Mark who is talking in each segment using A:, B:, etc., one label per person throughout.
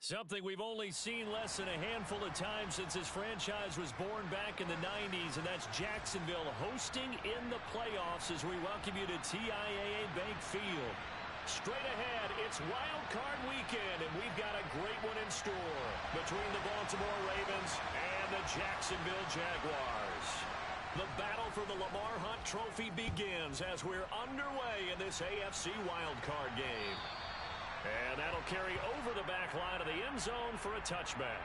A: Something we've only seen less than a handful of times since this franchise was born back in the 90s, and that's Jacksonville hosting in the playoffs as we welcome you to TIAA Bank Field. Straight ahead, it's Wild Card Weekend, and we've got a great one in store between the Baltimore Ravens and the Jacksonville Jaguars. The battle for the Lamar Hunt Trophy begins as we're underway in this AFC Wild Card game. And that'll carry over the back line of the end zone for a touchback.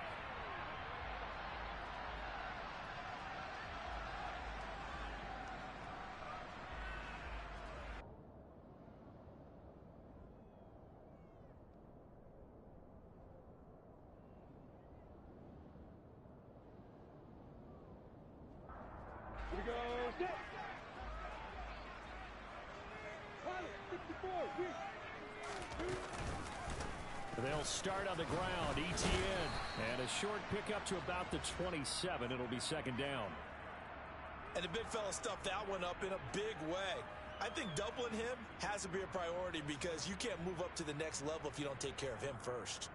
B: Here we go. 54.
A: They'll start on the ground. ETN. And a short pickup to about the 27. It'll be second down.
C: And the big fella stuffed that one up in a big way. I think doubling him has to be a priority because you can't move up to the next level if you don't take care of him first.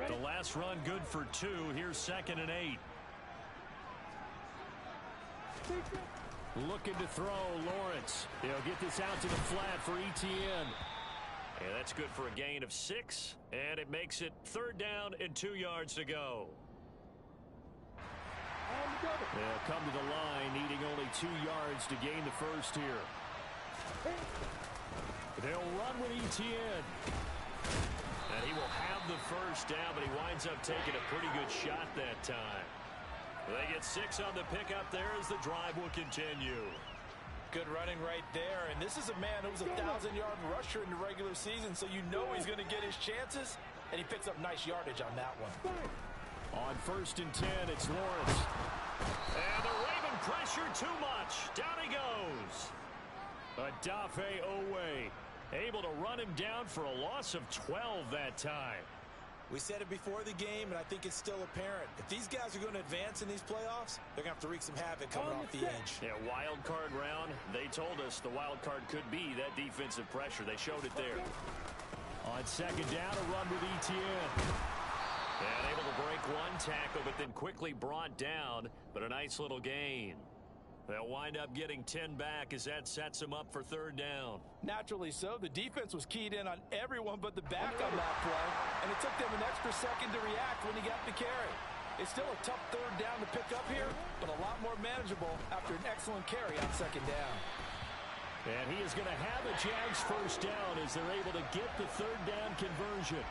A: The last run good for 2. Here's 2nd and 8. Looking to throw, Lawrence. He'll get this out to the flat for ETN. And that's good for a gain of 6. And it makes it 3rd down and 2 yards to go. They'll come to the line, needing only 2 yards to gain the first here. They'll run with ETN. And he will have the first down, but he winds up taking a pretty good shot that time. They get 6 on the pickup there as the drive will continue.
C: Good running right there. And this is a man who was a 1,000-yard rusher in the regular season, so you know he's going to get his chances. And he picks up nice yardage on that one.
A: On 1st and 10, it's Lawrence. And the Raven pressure too much. Down he goes. Adafe Owe able to run him down for a loss of 12 that time.
C: We said it before the game, and I think it's still apparent. If these guys are going to advance in these playoffs, they're going to have to wreak some havoc coming off the edge.
A: Yeah, wild card round. They told us the wild card could be that defensive pressure. They showed it there. On 2nd down, a run with ETN. And able to break one tackle, but then quickly brought down. But a nice little gain. They'll wind up getting 10 back as that sets them up for 3rd down.
C: Naturally so. The defense was keyed in on everyone but the back on that play, and it took them an extra second to react when he got the carry. It's still a tough 3rd down to pick up here, but a lot more manageable after an excellent carry on 2nd down.
A: And he is going to have a Jags first down as they're able to get the 3rd down conversion.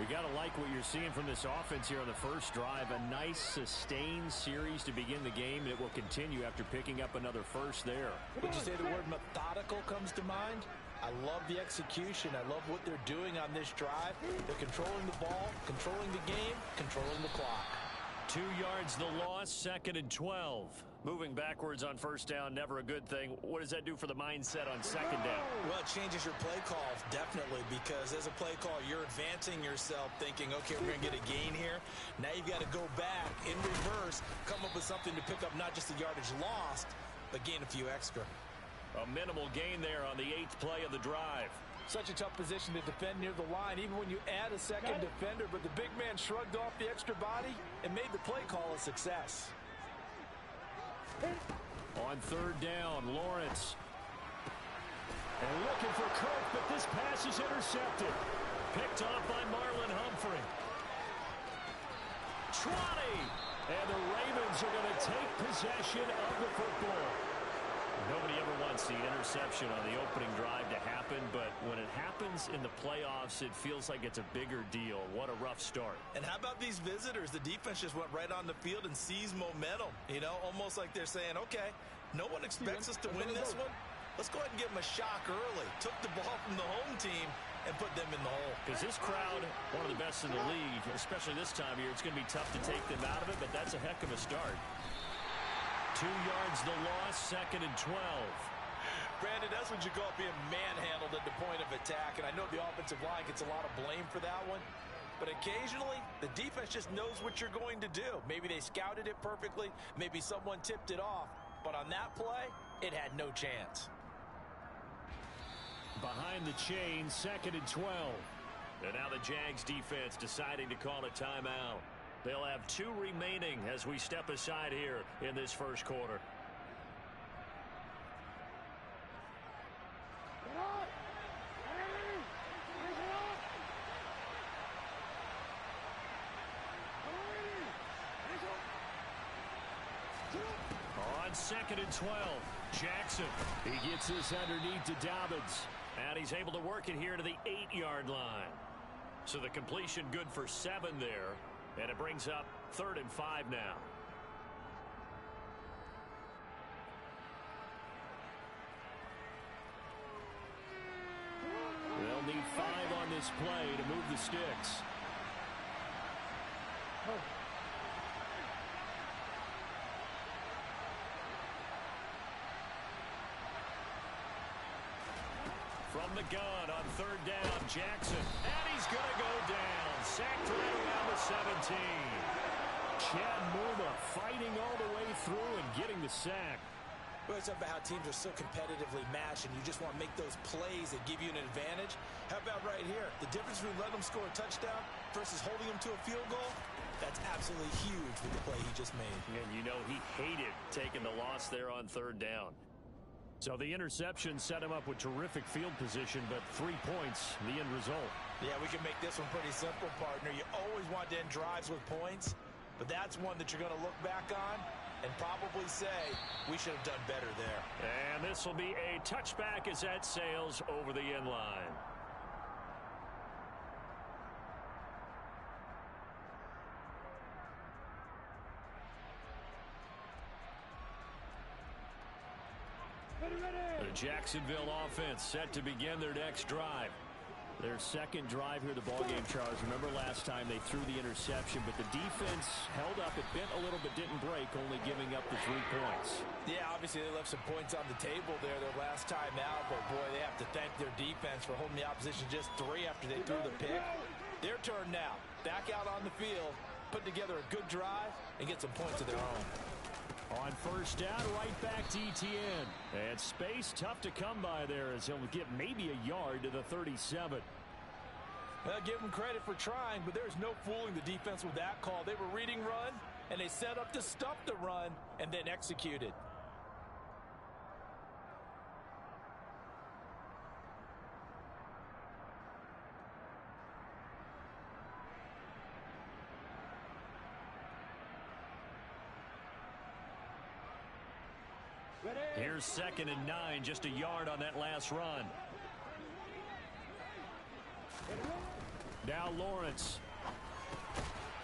A: We got to like what you're seeing from this offense here on the first drive. A nice sustained series to begin the game, and it will continue after picking up another first there.
C: Would you say the word methodical comes to mind? I love the execution. I love what they're doing on this drive. They're controlling the ball, controlling the game, controlling the clock.
A: 2 yards the loss, 2nd and 12. Moving backwards on 1st down, never a good thing. What does that do for the mindset on 2nd down?
C: Well, it changes your play call, definitely, because as a play call, you're advancing yourself thinking, okay, we're going to get a gain here. Now you've got to go back in reverse, come up with something to pick up not just the yardage lost, but gain a few extra.
A: A minimal gain there on the 8th play of the drive.
C: Such a tough position to defend near the line, even when you add a second defender, but the big man shrugged off the extra body and made the play call a success.
A: On 3rd down, Lawrence. And looking for Kirk, but this pass is intercepted. Picked off by Marlon Humphrey. 20! And the Ravens are going to take possession of the football. Nobody ever wants the interception on the opening drive to happen, but when it happens in the playoffs, it feels like it's a bigger deal. What a rough start.
C: And how about these visitors? The defense just went right on the field and seized momentum. You know, almost like they're saying, okay, no one expects us to win this one. Let's go ahead and give them a shock early. Took the ball from the home team and put them in the hole.
A: Because this crowd, one of the best in the league, especially this time of year, it's going to be tough to take them out of it, but that's a heck of a start. 2 yards the loss, 2nd and 12.
C: Brandon, that's what you call being manhandled at the point of attack, and I know the offensive line gets a lot of blame for that one, but occasionally the defense just knows what you're going to do. Maybe they scouted it perfectly, maybe someone tipped it off, but on that play, it had no chance.
A: behind the chain, 2nd and 12. And now the Jags defense deciding to call a timeout. They'll have 2 remaining as we step aside here in this first quarter. On 2nd and 12, Jackson. He gets this underneath to Dobbins. And he's able to work it here to the 8-yard line. So the completion good for 7 there. And it brings up 3rd and 5 now. They'll need 5 on this play to move the sticks. From the gun on 3rd down, Jackson. And he's going to go down. Sacked right around the 17. Chad Muma fighting all the way through and getting the sack.
C: Well, it's about how teams are so competitively matched, and you just want to make those plays that give you an advantage. How about right here? The difference between letting them score a touchdown versus holding them to a field goal, that's absolutely huge with the play he just made.
A: And you know he hated taking the loss there on 3rd down. So the interception set him up with terrific field position, but 3 points, the end result.
C: Yeah, we can make this one pretty simple, partner. You always want to end drives with points, but that's one that you're going to look back on and probably say, we should have done better there.
A: And this will be a touchback as that sails over the end line. The Jacksonville offense set to begin their next drive. Their 2nd drive here, the ballgame, Charles. Remember last time they threw the interception, but the defense held up. It bent a little but didn't break, only giving up the 3 points.
C: Yeah, obviously they left some points on the table there their last time out, but boy, they have to thank their defense for holding the opposition just 3 after they threw the pick. Their turn now. Back out on the field, put together a good drive, and get some points of their own.
A: On 1st down, right back to ETN. And space tough to come by there as he'll get maybe a yard to the 37.
C: Well, give them credit for trying, but there's no fooling the defense with that call. They were reading run, and they set up to stop the run, and then executed.
A: Here's 2nd and 9, just a yard on that last run. Now Lawrence.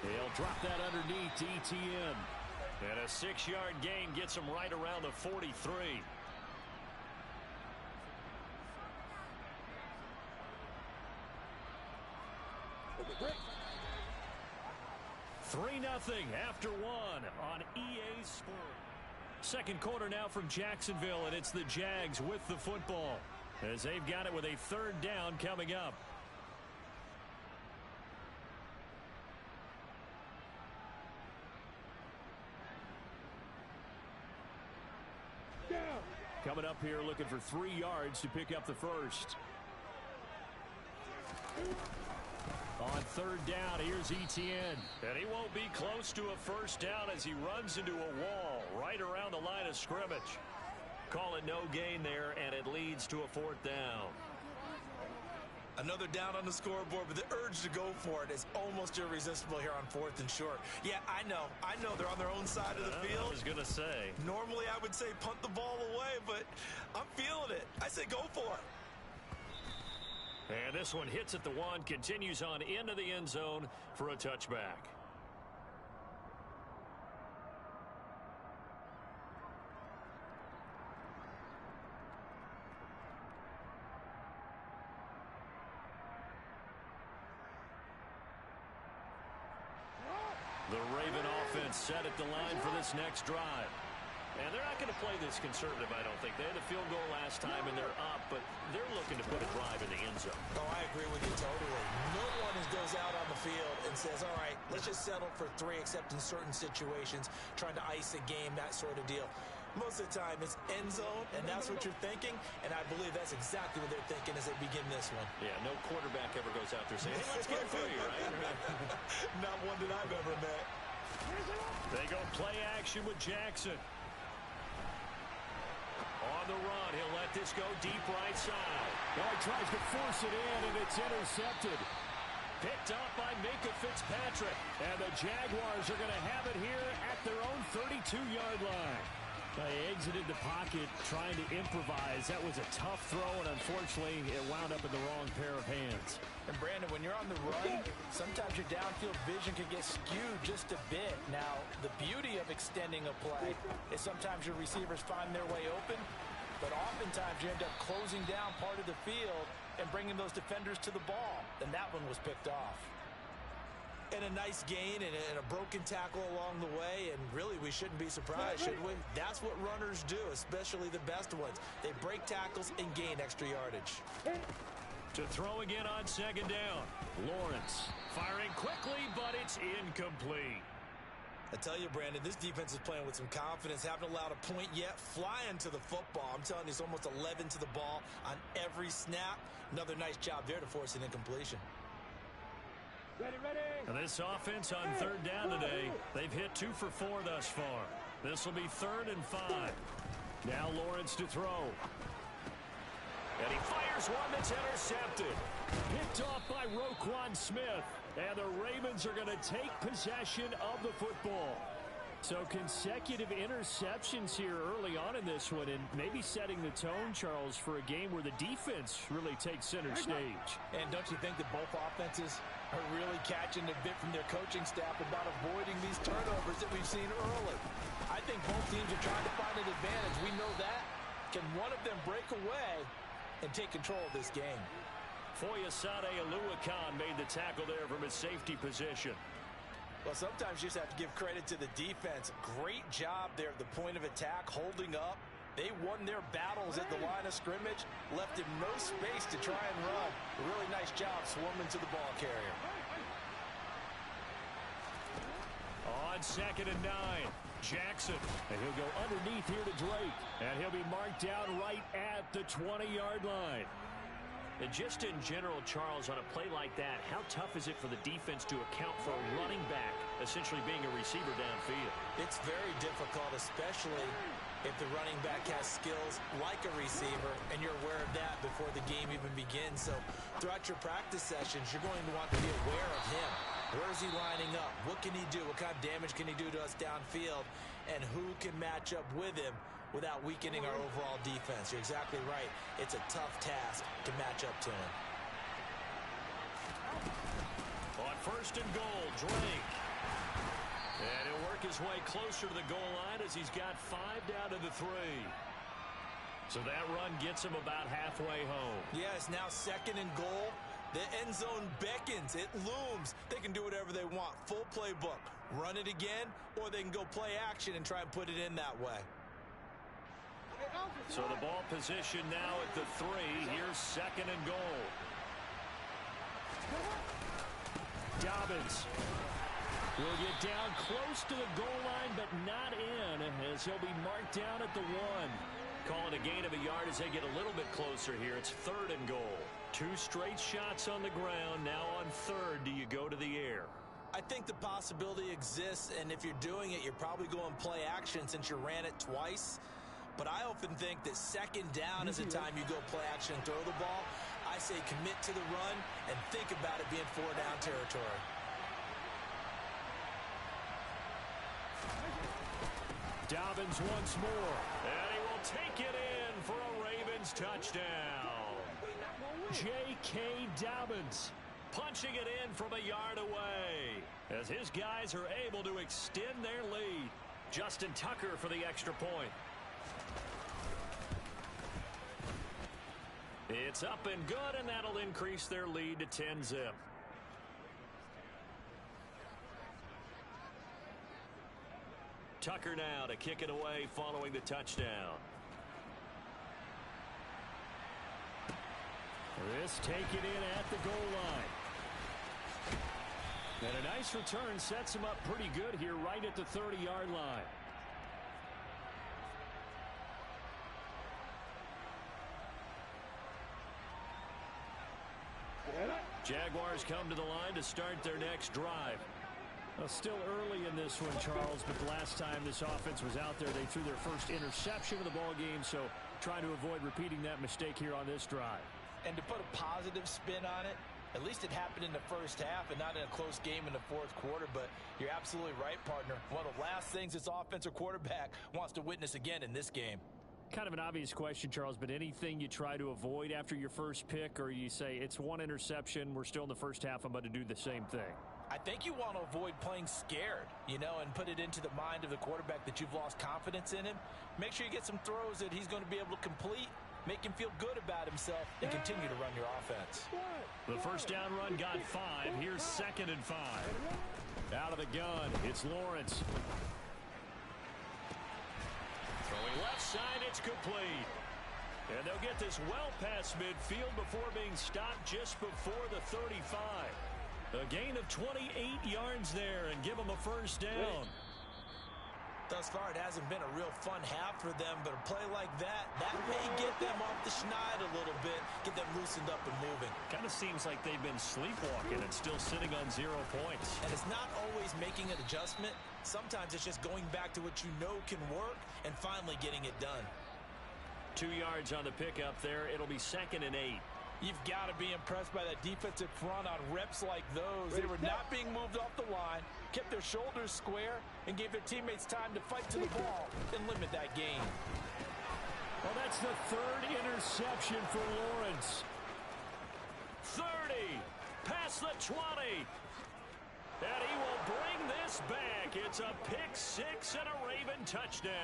A: He'll drop that underneath to ETN. And a 6-yard gain gets him right around the 43. Three 0 after 1 on EA Sports. 2nd quarter now from Jacksonville, and it's the Jags with the football as they've got it with a 3rd down coming up. Coming up here looking for 3 yards to pick up the first. On 3rd down, here's ETN. And he won't be close to a 1st down as he runs into a wall right around the line of scrimmage. Call it no gain there, and it leads to a 4th down.
C: Another down on the scoreboard, but the urge to go for it is almost irresistible here on 4th and short. Yeah, I know they're on their own side of the field.
A: I was going to say.
C: Normally I would say punt the ball away, but I'm feeling it. I say go for it.
A: And this one hits at the 1, continues on into the end zone for a touchback. The Raven offense set at the line for this next drive. And they're not going to play this conservative, I don't think. They had a field goal last time, and they're up, but they're looking to put a drive in the end zone.
C: Oh, I agree with you totally. No one goes out on the field and says, all right, let's just settle for 3, except in certain situations, trying to ice a game, that sort of deal.
D: Most of the time, it's end zone, and that's what you're thinking, and I believe that's exactly what they're thinking as they begin this one.
A: Yeah, no quarterback ever goes out there saying, hey, let's get it for you, right?
D: Not one that I've ever met.
A: They go play action with Jackson. On the run, he'll let this go deep right side.
E: Well, he tries to force it in, and it's intercepted.
A: Picked up by Minka Fitzpatrick. And the Jaguars are going to have it here at their own 32-yard line.
E: They exited the pocket trying to improvise. That was a tough throw, and unfortunately, it wound up in the wrong pair of hands.
C: And, Brandon, when you're on the run, sometimes your downfield vision can get skewed just a bit. Now, the beauty of extending a play is sometimes your receivers find their way open, but oftentimes you end up closing down part of the field and bringing those defenders to the ball. And that one was picked off.
D: And a nice gain and a broken tackle along the way, and really we shouldn't be surprised, should we? That's what runners do, especially the best ones. They break tackles and gain extra yardage.
A: To throw again on second down. Lawrence firing quickly, but it's incomplete.
D: I tell you, Brandon, this defense is playing with some confidence. Haven't allowed a point yet. Flying to the football. I'm telling you, it's almost 11 to the ball on every snap. Another nice job there to force an incompletion.
A: Ready. This offense on third down today, they've hit 2 for 4 thus far. This will be 3rd and 5. Now Lawrence to throw. And he fires one that's intercepted.
E: Picked off by Roquan Smith.
A: And the Ravens are going to take possession of the football.
E: So consecutive interceptions here early on in this one, and maybe setting the tone, Charles, for a game where the defense really takes center stage.
C: And don't you think that both offenses are really catching a bit from their coaching staff about avoiding these turnovers that we've seen early? I think both teams are trying to find an advantage. We know that. Can one of them break away and take control of this game?
A: Foyesade Aluakan made the tackle there from his safety position.
C: Well, sometimes you just have to give credit to the defense. Great job there at the point of attack, holding up. They won their battles at the line of scrimmage, left him no space to try and run. A really nice job swarming to the ball carrier.
A: On 2nd and 9, Jackson.
E: And he'll go underneath here to Drake.
A: And he'll be marked down right at the 20-yard line. And just in general, Charles, on a play like that, how tough is it for the defense to account for a running back essentially being a receiver downfield?
D: It's very difficult, especially if the running back has skills like a receiver, and you're aware of that before the game even begins. So throughout your practice sessions, you're going to want to be aware of him. Where is he lining up? What can he do? What kind of damage can he do to us downfield? And who can match up with him without weakening our overall defense? You're exactly right. It's a tough task to match up to him.
A: On 1st and goal, Drake. And he'll work his way closer to the goal line as he's got 5 down to the 3. So that run gets him about halfway home.
D: Yeah, it's now 2nd and goal. The end zone beckons. It looms. They can do whatever they want. Full playbook. Run it again, or they can go play action and try and put it in that way.
A: So the ball position now at the 3. Here's 2nd and goal.
E: Dobbins will get down close to the goal line, but not in, as he'll be marked down at the 1.
A: Calling a gain of a yard as they get a little bit closer here. It's 3rd and goal. 2 straight shots on the ground. Now on 3rd, do you go to the air?
D: I think the possibility exists, and if you're doing it, you're probably going play action since you ran it twice. But I often think that 2nd down is the time you go play action and throw the ball. I say commit to the run and think about it being 4-down territory.
E: Dobbins once more.
A: And he will take it in for a Ravens touchdown.
E: J.K. Dobbins
A: punching it in from a yard away as his guys are able to extend their lead. Justin Tucker for the extra point. It's up and good, and that'll increase their lead to 10-zip. Tucker now to kick it away following the touchdown.
E: This taken in at the goal line. And a nice return sets him up pretty good here right at the 30-yard line.
A: Jaguars come to the line to start their next drive.
E: Well, still early in this one, Charles, but the last time this offense was out there, they threw their first interception of the ball game, so trying to avoid repeating that mistake here on this drive.
C: And to put a positive spin on it, at least it happened in the first half and not in a close game in the fourth quarter. But you're absolutely right, partner. One of the last things this offense or quarterback wants to witness again in this game.
E: Kind of an obvious question, Charles, but anything you try to avoid after your first pick, or you say it's one interception, we're still in the first half, I'm going to do the same thing?
C: I think you want to avoid playing scared, and put it into the mind of the quarterback that you've lost confidence in him. Make sure you get some throws that he's going to be able to complete, make him feel good about himself, and continue to run your offense.
A: The first down run got 5. Here's 2nd and 5. Out of the gun, it's Lawrence. Throwing left side, it's complete. And they'll get this well past midfield before being stopped just before the 35. A gain of 28 yards there and give them a first down.
D: Thus far, it hasn't been a real fun half for them, but a play like that may get them off the schneid a little bit, get them loosened up and moving.
A: Kind of seems like they've been sleepwalking and still sitting on 0 points.
D: And it's not always making an adjustment. Sometimes it's just going back to what you know can work and finally getting it done.
A: 2 yards on the pickup there. It'll be 2nd and 8.
C: You've got to be impressed by that defensive front on reps like those. They were not being moved off the line, kept their shoulders square, and gave their teammates time to fight to the ball and limit that gain.
E: Well, that's the 3rd interception for Lawrence.
A: 30, past the 20. And he will bring this back. It's a pick 6 and a Raven touchdown.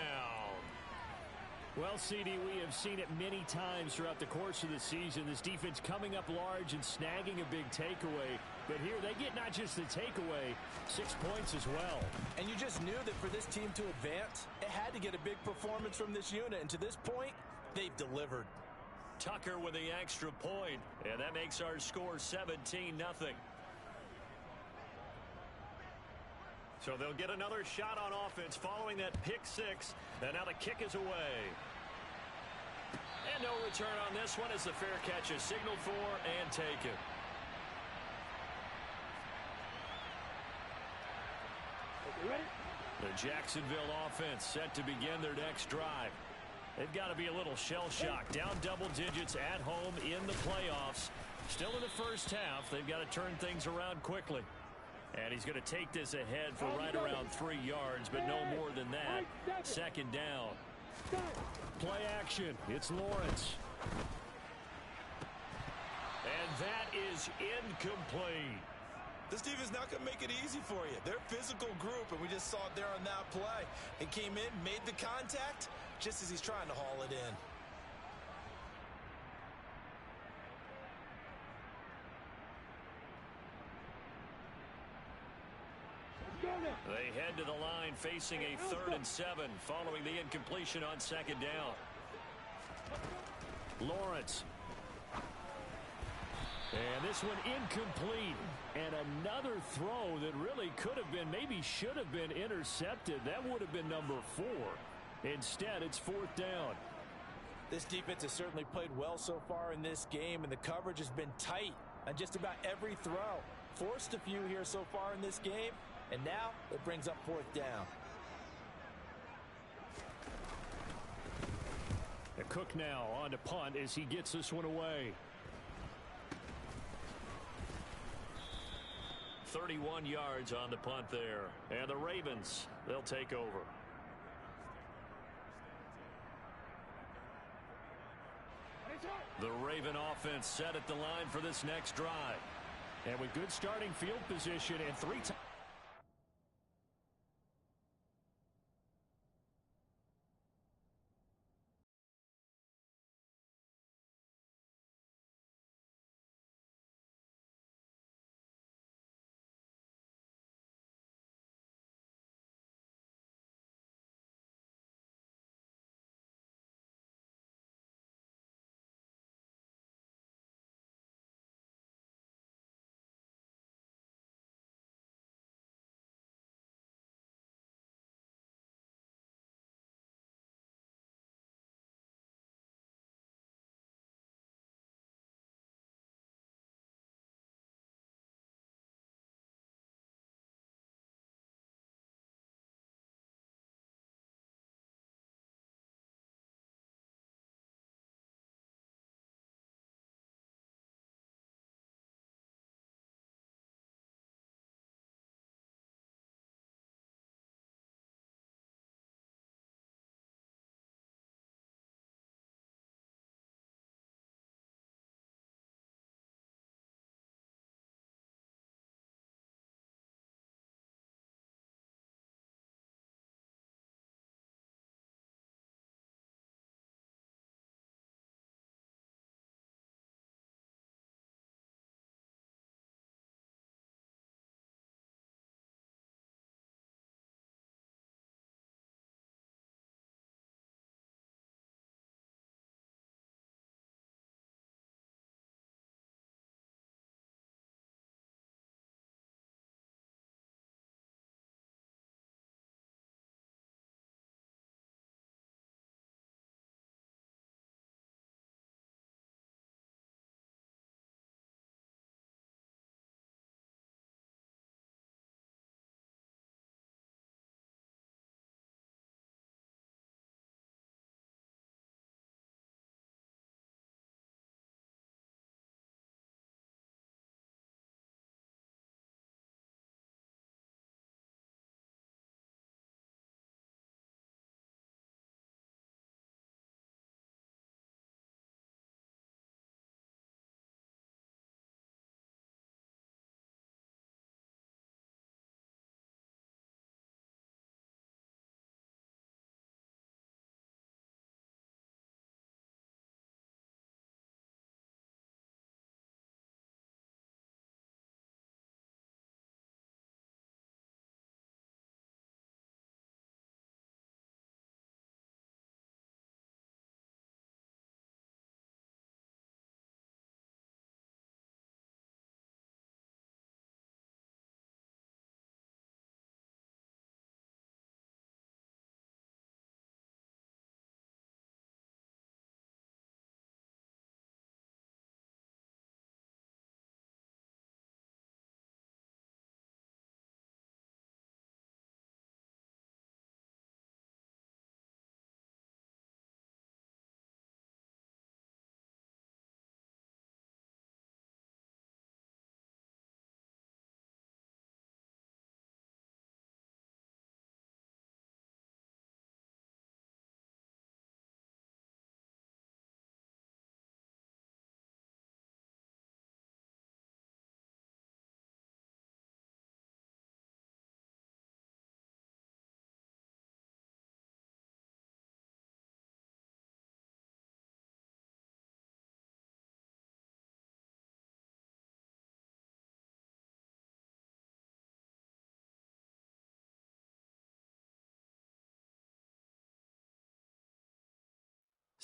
E: Well, CD, we have seen it many times throughout the course of the season. This defense coming up large and snagging a big takeaway. But here they get not just the takeaway, 6 points as well.
C: And you just knew that for this team to advance, it had to get a big performance from this unit. And to this point, they've delivered.
A: Tucker with the extra point. And that makes our score 17-0. So they'll get another shot on offense following that pick 6. And now the kick is away. And no return on this one as the fair catch is signaled for and taken. The Jacksonville offense set to begin their next drive. They've got to be a little shell-shocked. Down double digits at home in the playoffs. Still in the first half. They've got to turn things around quickly. And he's going to take this ahead for right around 3 yards, but no more than that. 2nd down.
E: Play action. It's Lawrence.
A: And that is incomplete.
D: This defense not going to make it easy for you. They're a physical group, and we just saw it there on that play. It came in, made the contact, just as he's trying to haul it in.
A: They head to the line facing a 3rd and 7 following the incompletion on 2nd down.
E: Lawrence. And this one incomplete. And another throw that really could have been, maybe should have been intercepted. That would have been number 4. Instead, it's 4th down.
C: This defense has certainly played well so far in this game, and the coverage has been tight on just about every throw. Forced a few here so far in this game. And now it brings up 4th down.
E: The Cook now on to punt as he gets this one away.
A: 31 yards on the punt there. And the Ravens, they'll take over. The Raven offense set at the line for this next drive.
E: And with good starting field position and 3 times.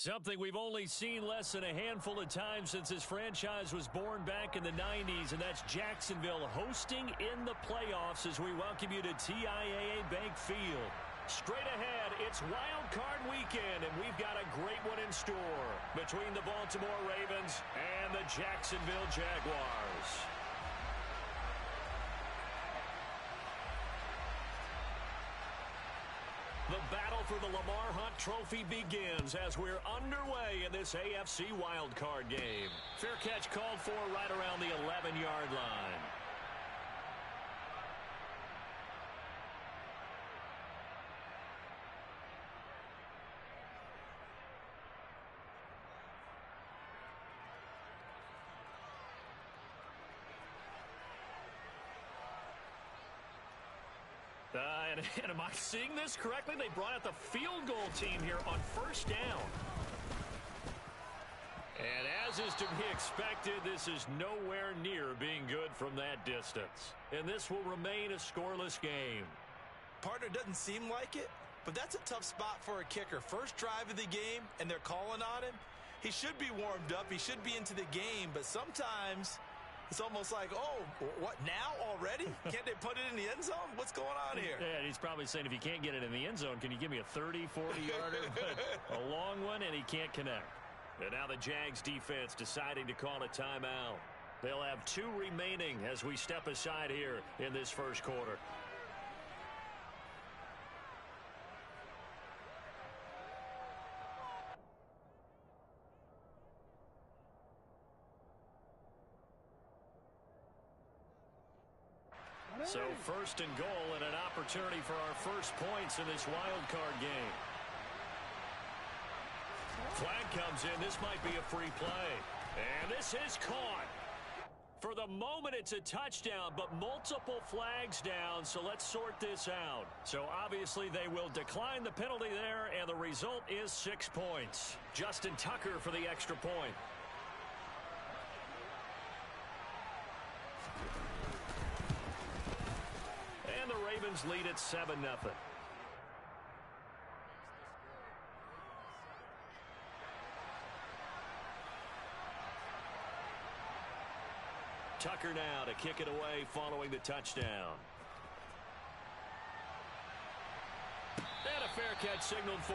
A: Something we've only seen less than a handful of times since his franchise was born back in the 90s, and that's Jacksonville hosting in the playoffs as we welcome you to TIAA Bank Field. Straight ahead, it's Wild Card Weekend, and we've got a great one in store between the Baltimore Ravens and the Jacksonville Jaguars. The battle for the Lamar Hunt Trophy begins as we're underway in this AFC wildcard game. Fair catch called for right around the 11-yard line. And am I seeing this correctly? They brought out the field goal team here on first down. And as is to be expected, this is nowhere near being good from that distance. And this will remain a scoreless game.
D: Partner, doesn't seem like it, but that's a tough spot for a kicker. First drive of the game, and they're calling on him. He should be warmed up. He should be into the game, but sometimes it's almost like, oh, what, now already? Can't they put it in the end zone? What's going on here?
A: Yeah, he's probably saying, if you can't get it in the end zone, can you give me a 30, 40-yarder? But a long one, and he can't connect. And now the Jags defense deciding to call a timeout. They'll have 2 remaining as we step aside here in this first quarter. So first and goal and an opportunity for our first points in this wild card game. Flag comes in. This might be a free play. And this is caught. For the moment, it's a touchdown, but multiple flags down, so let's sort this out. So obviously they will decline the penalty there, and the result is 6 points. Justin Tucker for the extra point. And the Ravens lead at 7-0. Tucker now to kick it away following the touchdown. And a fair catch signaled for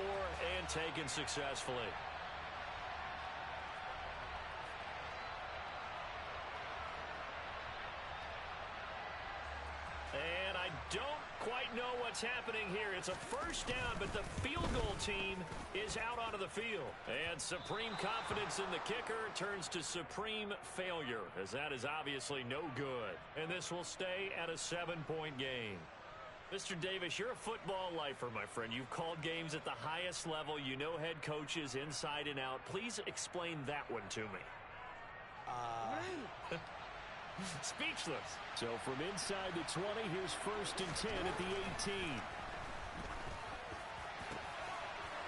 A: and taken successfully. And I don't quite know what's happening here. It's a first down, but the field goal team is out onto the field. And supreme confidence in the kicker turns to supreme failure, as that is obviously no good. And this will stay at a 7-point game. Mr. Davis, you're a football lifer, my friend. You've called games at the highest level. You know head coaches inside and out. Please explain that one to me. Speechless. So from inside the 20, here's first and 10 at the 18.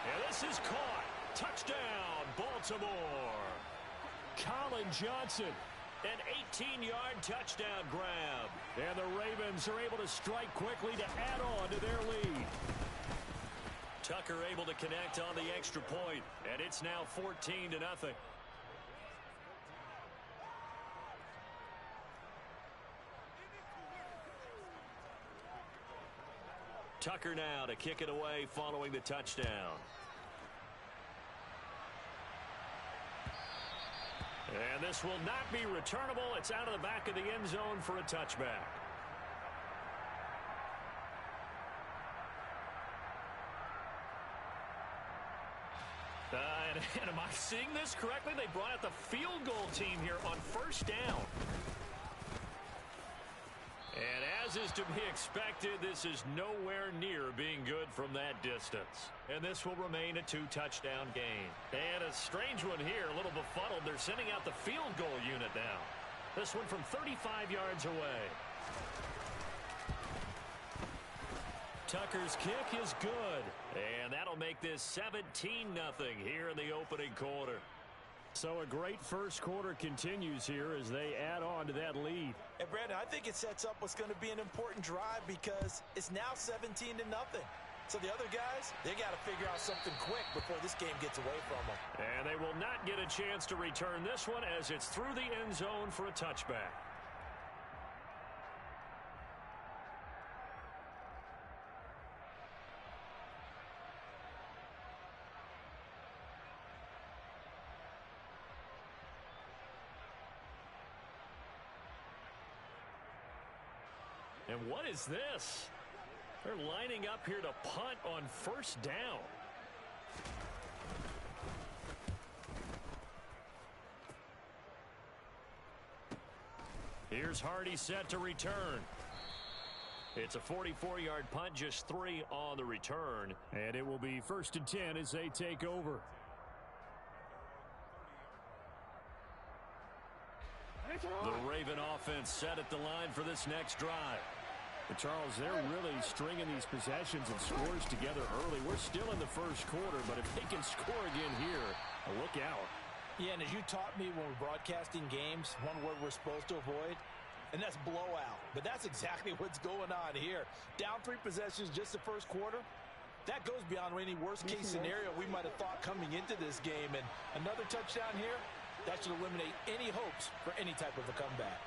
A: And this is caught. Touchdown, Baltimore. Colin Johnson, an 18-yard touchdown grab. And the Ravens are able to strike quickly to add on to their lead. Tucker able to connect on the extra point, and it's now 14-0. Tucker now to kick it away following the touchdown. And this will not be returnable. It's out of the back of the end zone for a touchback. And am I seeing this correctly? They brought out the field goal team here on first down. And as is to be expected, this is nowhere near being good from that distance. And this will remain a 2-touchdown game. And a strange one here, a little befuddled. They're sending out the field goal unit now. This one from 35 yards away. Tucker's kick is good. And that'll make this 17-0 here in the opening quarter. So a great first quarter continues here as they add on to that lead.
D: And Brandon, I think it sets up what's going to be an important drive because it's now 17-0. So the other guys, they got to figure out something quick before this game gets away from them.
A: And they will not get a chance to return this one as it's through the end zone for a touchback. And what is this? They're lining up here to punt on first down. Here's Hardy set to return. It's a 44-yard punt, just 3 on the return.
E: And it will be 1st and 10 as they take over.
A: The Raven offense set at the line for this next drive.
E: But Charles, they're really stringing these possessions and scores together early. We're still in the first quarter, but if they can score again here, look out.
C: Yeah, and as you taught me when we're broadcasting games, one word we're supposed to avoid, and that's blowout. But that's exactly what's going on here. Down 3 possessions just the first quarter. That goes beyond any worst-case scenario we might have thought coming into this game. And another touchdown here, that should eliminate any hopes for any type of a comeback.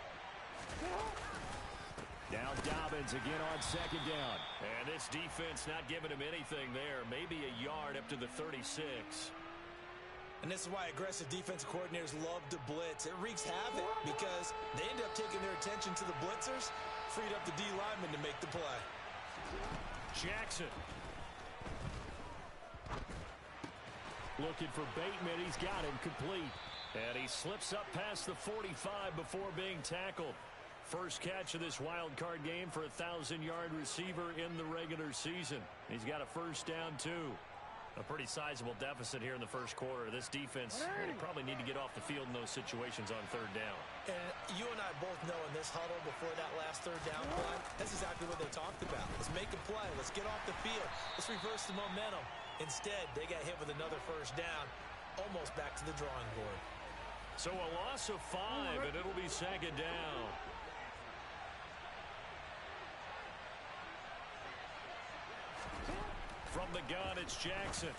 E: Now Dobbins again on 2nd down.
A: And this defense not giving him anything there. Maybe a yard up to the 36.
D: And this is why aggressive defensive coordinators love to blitz. It wreaks havoc because they end up taking their attention to the blitzers, freed up the D lineman to make the play.
A: Jackson.
E: Looking for Bateman. He's got him complete.
A: And he slips up past the 45 before being tackled. First catch of this wild card game for a 1,000-yard receiver in the regular season. He's got a first down, too. A pretty sizable deficit here in the first quarter. This defense probably need to get off the field in those situations on 3rd down.
D: And you and I both know in this huddle before that last 3rd down play, that's exactly what they talked about. Let's make a play. Let's get off the field. Let's reverse the momentum. Instead, they got hit with another first down, almost back to the drawing board.
A: So a loss of 5, and it'll be 2nd down. From the gun, it's Jackson.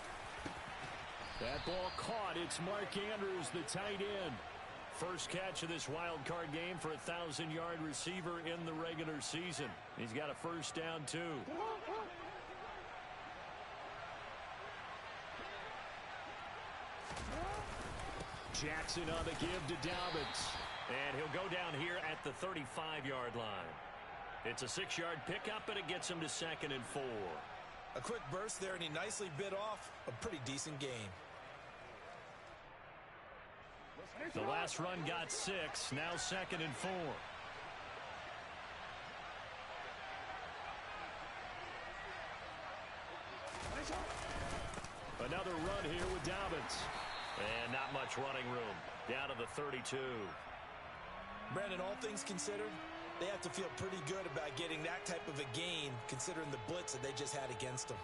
E: That ball caught. It's Mark Andrews, the tight end.
A: First catch of this wild card game for a 1,000-yard receiver in the regular season. He's got a first down, too. Jackson on the give to Dobbins. And he'll go down here at the 35-yard line. It's a 6-yard pickup, and it gets him to 2nd and 4.
D: A quick burst there, and he nicely bit off a pretty decent gain.
A: The last run got 6, now 2nd and 4. Another run here with Dobbins. And not much running room. Down to the 32.
D: Brandon, all things considered, they have to feel pretty good about getting that type of a gain considering the blitz that they just had against them.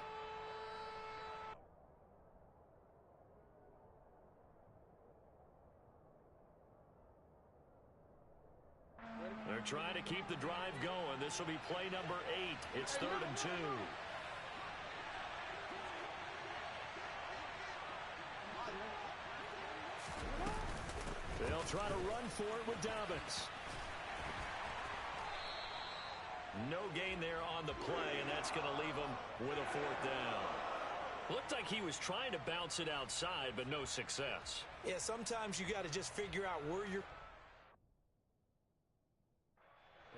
A: They're trying to keep the drive going. This will be play number 8. It's 3rd and 2. They'll try to run for it with Dobbins. No gain there on the play, and that's going to leave him with a 4th down. Looked like he was trying to bounce it outside, but no success.
D: Yeah, sometimes you got to just figure out where you're.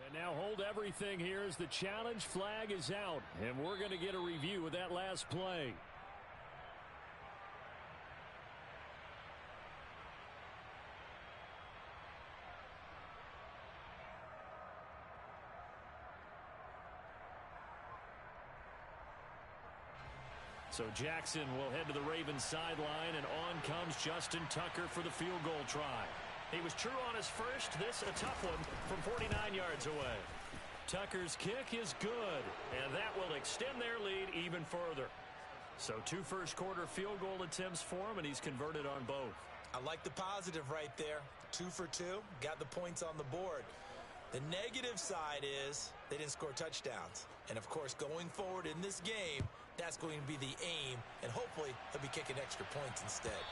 E: And now hold everything here as the challenge flag is out, and we're going to get a review of that last play.
A: So Jackson will head to the Ravens sideline, and on comes Justin Tucker for the field goal try. He was true on his first. This a tough one from 49 yards away. Tucker's kick is good, and that will extend their lead even further. So 2 first-quarter field goal attempts for him, and he's converted on both.
D: I like the positive right there. 2 for 2, got the points on the board. The negative side is they didn't score touchdowns. And, of course, going forward in this game, that's going to be the aim, and hopefully he'll be kicking extra points instead.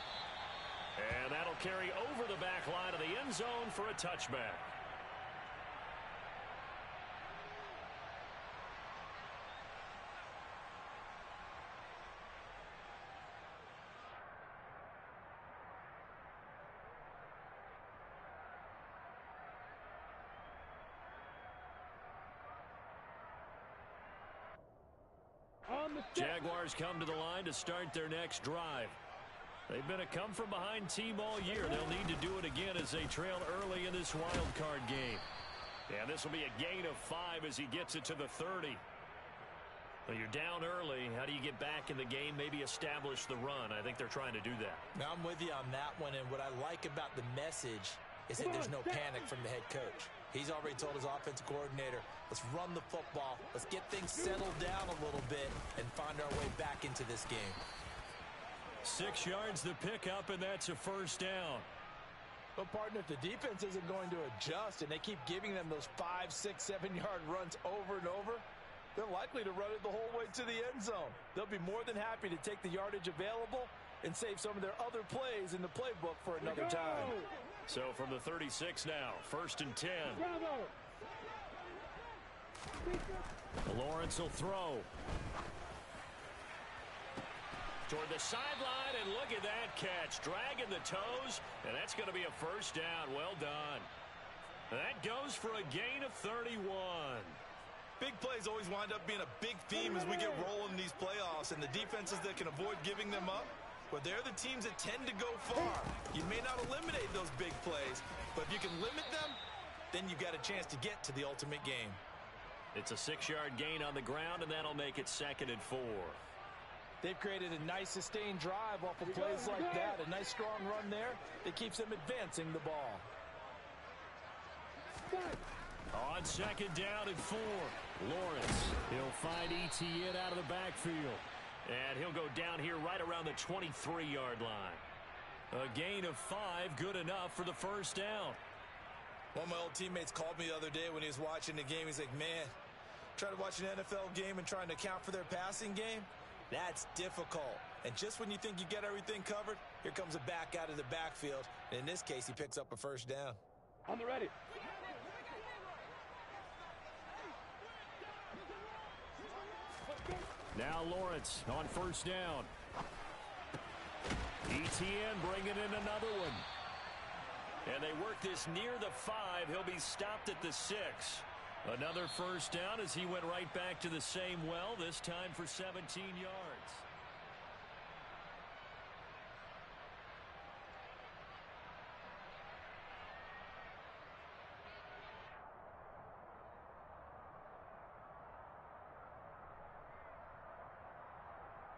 A: And that'll carry over the back line of the end zone for a touchback. Jaguars come to the line to start their next drive. They've been a come-from-behind team all year. They'll need to do it again as they trail early in this wild card game. And this will be a gain of 5 as he gets it to the 30. Well, you're down early. How do you get back in the game, maybe establish the run? I think they're trying to do that.
D: Now, I'm with you on that one, and what I like about the message is that there's no panic from the head coach. He's already told his offensive coordinator, let's run the football, let's get things settled down a little bit and find our way back into this game.
A: 6 yards the pickup, and that's a first down.
C: But, partner, if the defense isn't going to adjust and they keep giving them those 5, 6, 7-yard runs over and over, they're likely to run it the whole way to the end zone. They'll be more than happy to take the yardage available and save some of their other plays in the playbook for another time.
A: So from the 36 now, 1st and 10. Lawrence will throw. Toward the sideline, and look at that catch. Dragging the toes, and that's going to be a first down. Well done. That goes for a gain of 31.
F: Big plays always wind up being a big theme as we get rolling in these playoffs, and the defenses that can avoid giving them up, well, they're the teams that tend to go far. You may not eliminate those big plays, but if you can limit them, then you've got a chance to get to the ultimate game.
A: It's a 6-yard gain on the ground, and that'll make it 2nd and 4.
C: They've created a nice sustained drive off of plays like that. A nice strong run there that keeps them advancing the ball.
A: On 2nd down and 4, Lawrence. He'll find Etienne out of the backfield. And he'll go down here right around the 23-yard line. A gain of 5, good enough for the first down.
F: One of my old teammates called me the other day when he was watching the game. He's like, man, trying to watch an NFL game and trying to account for their passing game, that's difficult. And just when you think you get everything covered, here comes a back out of the backfield. And in this case, he picks up a first down.
B: On the ready.
A: Now Lawrence on 1st down. Etienne bringing in another one. And they work this near the 5. He'll be stopped at the 6. Another first down as he went right back to the same well, this time for 17 yards.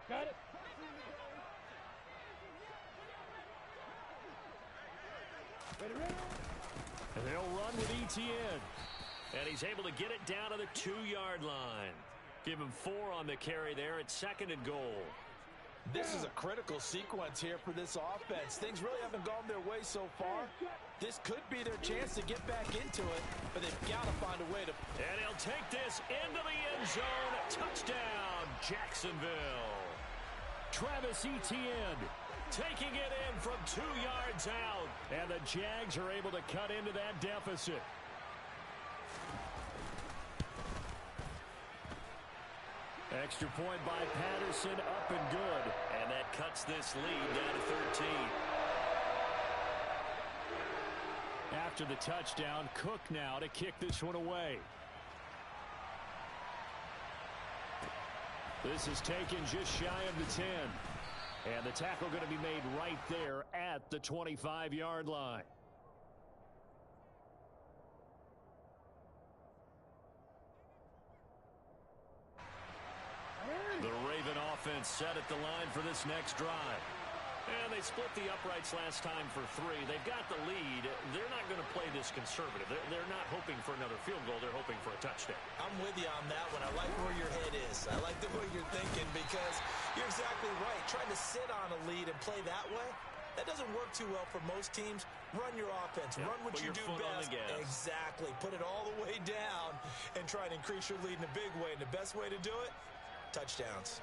B: Got it.
A: And they'll run with Etienne. And he's able to get it down to the 2-yard line. Give him 4 on the carry there at 2nd and goal.
C: This is a critical sequence here for this offense. Things really haven't gone their way so far. This could be their chance to get back into it, but they've got to find a way to...
A: And he'll take this into the end zone. Touchdown, Jacksonville. Travis Etienne taking it in from 2 yards out. And the Jags are able to cut into that deficit. Extra point by Patterson, up and good. And that cuts this lead down to 13. After the touchdown, Cook now to kick this one away. This is taken just shy of the 10. And the tackle going to be made right there at the 25-yard line. The Raven offense set at the line for this next drive. And they split the uprights last time for 3. They've got the lead. They're not going to play this conservative. They're not hoping for another field goal. They're hoping for a touchdown.
D: I'm with you on that one. I like where your head is. I like the way you're thinking because you're exactly right. Trying to sit on a lead and play that way, that doesn't work too well for most teams. Run your offense.
A: Yep.
D: Run what
A: Put
D: you
A: your
D: do
A: foot on
D: best.
A: the gas.
D: Exactly. Put it all the way down and try and increase your lead in a big way. And the best way to do it, touchdowns.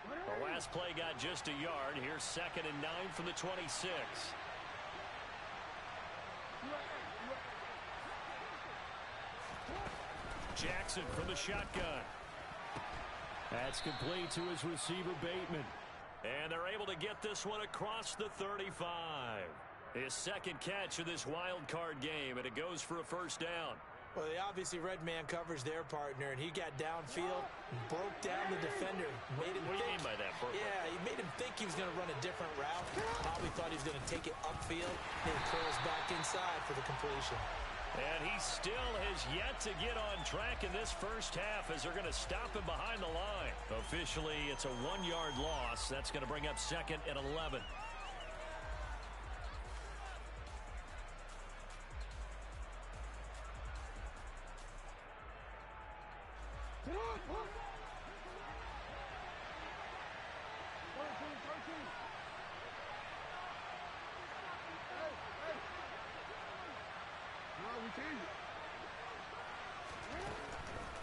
A: The last play got just a yard. Here's 2nd and 9 from the 26. Jackson from the shotgun.
E: That's complete to his receiver, Bateman.
A: And they're able to get this one across the 35. His second catch of this wild card game, and it goes for a first down.
D: Well, they obviously red man coverage their partner, and he got downfield, broke down the defender, made him
A: What do you
D: think.
A: mean by that, Brooklyn?
D: Yeah, he made him think he was going to run a different route. Probably thought he was going to take it upfield. Then he curls back inside for the completion.
A: And he still has yet to get on track in this first half as they're going to stop him behind the line. Officially, it's a 1-yard loss. That's going to bring up 2nd and 11.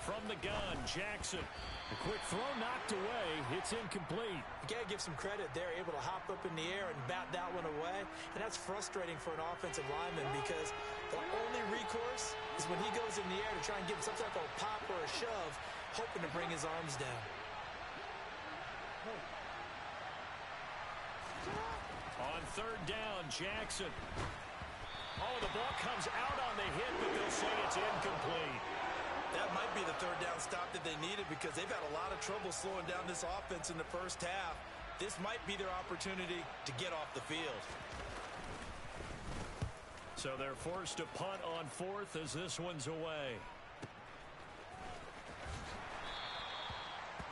A: From the gun, Jackson.
E: A quick throw knocked away. It's incomplete.
D: You got to give some credit. They're able to hop up in the air and bat that one away. And that's frustrating for an offensive lineman because the only recourse is when he goes in the air to try and get some type of pop or a shove, hoping to bring his arms down.
A: On 3rd down, Jackson. Oh, the ball comes out on the hit, but they'll say it's incomplete.
F: That might be the 3rd down stop that they needed because they've had a lot of trouble slowing down this offense in the first half. This might be their opportunity to get off the field.
A: So they're forced to punt on 4th as this one's away.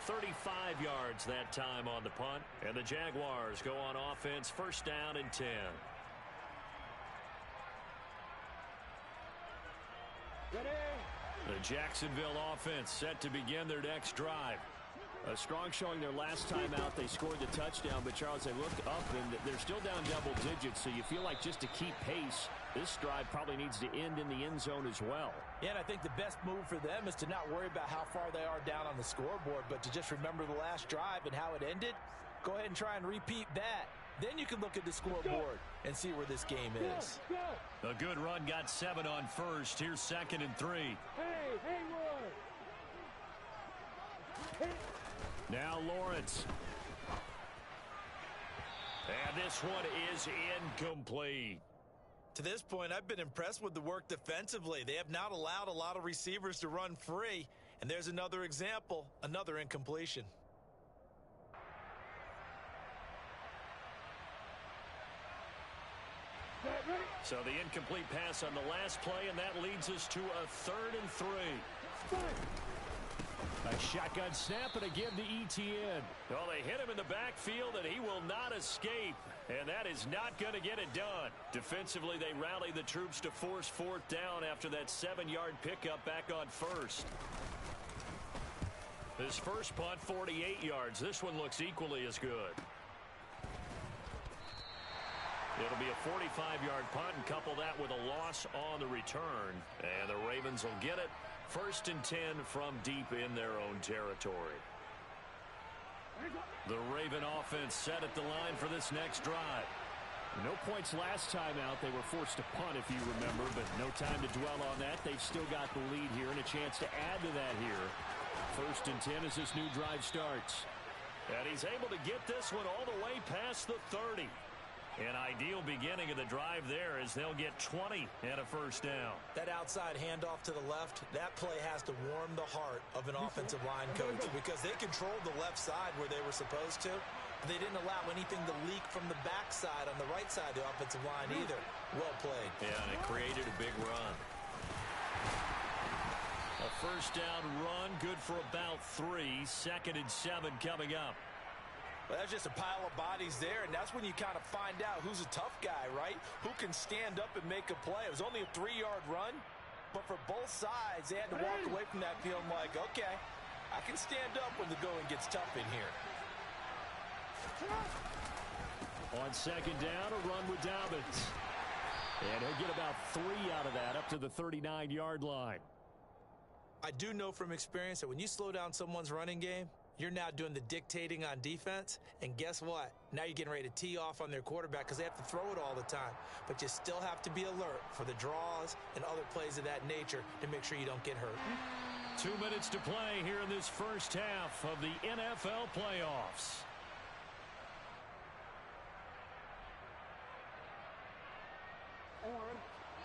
A: 35 yards that time on the punt. And the Jaguars go on offense, 1st down and 10. The Jacksonville offense set to begin their next drive.
E: A strong showing their last time out. They scored the touchdown, but Charles, they looked up and they're still down double digits, so you feel like just to keep pace, this drive probably needs to end in the end zone as well.
C: Yeah, and I think the best move for them is to not worry about how far they are down on the scoreboard, but to just remember the last drive and how it ended. Go ahead and try and repeat that. Then you can look at the scoreboard and see where this game is.
A: A good run got 7 on 1st. Here's 2nd and 3. Now Lawrence. And this one is incomplete.
F: To this point, I've been impressed with the work defensively. They have not allowed a lot of receivers to run free. And there's another example, another incompletion.
A: So the incomplete pass on the last play, and that leads us to a 3rd and 3.
E: A shotgun snap and a give to Etienne.
A: Well, they hit him in the backfield, and he will not escape. And that is not going to get it done. Defensively, they rally the troops to force 4th down after that 7-yard pickup back on 1st. His first punt, 48 yards. This one looks equally as good. It'll be a 45-yard punt, and couple that with a loss on the return. And the Ravens will get it. 1st and 10 from deep in their own territory. The Raven offense set at the line for this next drive.
E: No points last time out. They were forced to punt, if you remember, but no time to dwell on that. They've still got the lead here and a chance to add to that here. 1st and 10 as this new drive starts.
A: And he's able to get this one all the way past the 30. An ideal beginning of the drive there as they'll get 20 and a first down.
D: That outside handoff to the left, that play has to warm the heart of an offensive line coach because they controlled the left side where they were supposed to. They didn't allow anything to leak from the backside on the right side of the offensive line either. Well played.
A: Yeah, and it created a big run. A first down run, good for about 3. 2nd and 7 coming up.
C: Well, that's just a pile of bodies there, and that's when you kind of find out who's a tough guy, right? Who can stand up and make a play. It was only a 3-yard run, but for both sides, they had to walk away from that feeling like, okay, I can stand up when the going gets tough in here.
E: On second down, a run with Dobbins. And he'll get about 3 out of that, up to the 39-yard line.
D: I do know from experience that when you slow down someone's running game, you're now doing the dictating on defense. And guess what? Now you're getting ready to tee off on their quarterback because they have to throw it all the time. But you still have to be alert for the draws and other plays of that nature to make sure you don't get hurt.
A: 2 minutes to play here in this first half of the NFL playoffs.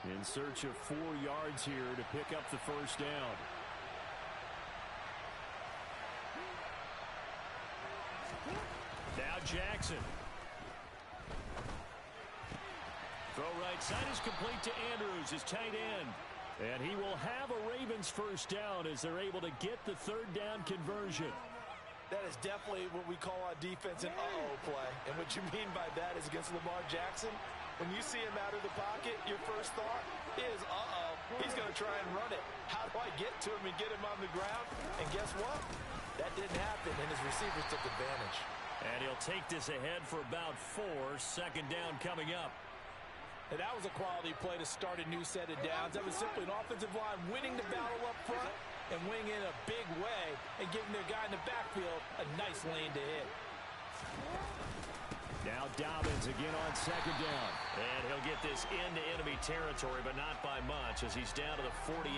A: In search of 4 yards here to pick up the first down. Now Jackson. Throw right side is complete to Andrews, his tight end. And he will have a Ravens first down as they're able to get the third down conversion.
C: That is definitely what we call on defense an uh-oh play. And what you mean by that is against Lamar Jackson, when you see him out of the pocket, your first thought is, uh-oh, he's going to try and run it. How do I get to him and get him on the ground? And guess what? That didn't happen, and his receivers took advantage.
A: And he'll take this ahead for about 4. Second down coming up.
C: And that was a quality play to start a new set of downs. That was simply an offensive line winning the battle up front and winning in a big way and giving their guy in the backfield a nice lane to hit.
A: Now Dobbins again on second down. And he'll get this into enemy territory, but not by much as he's down to the 48.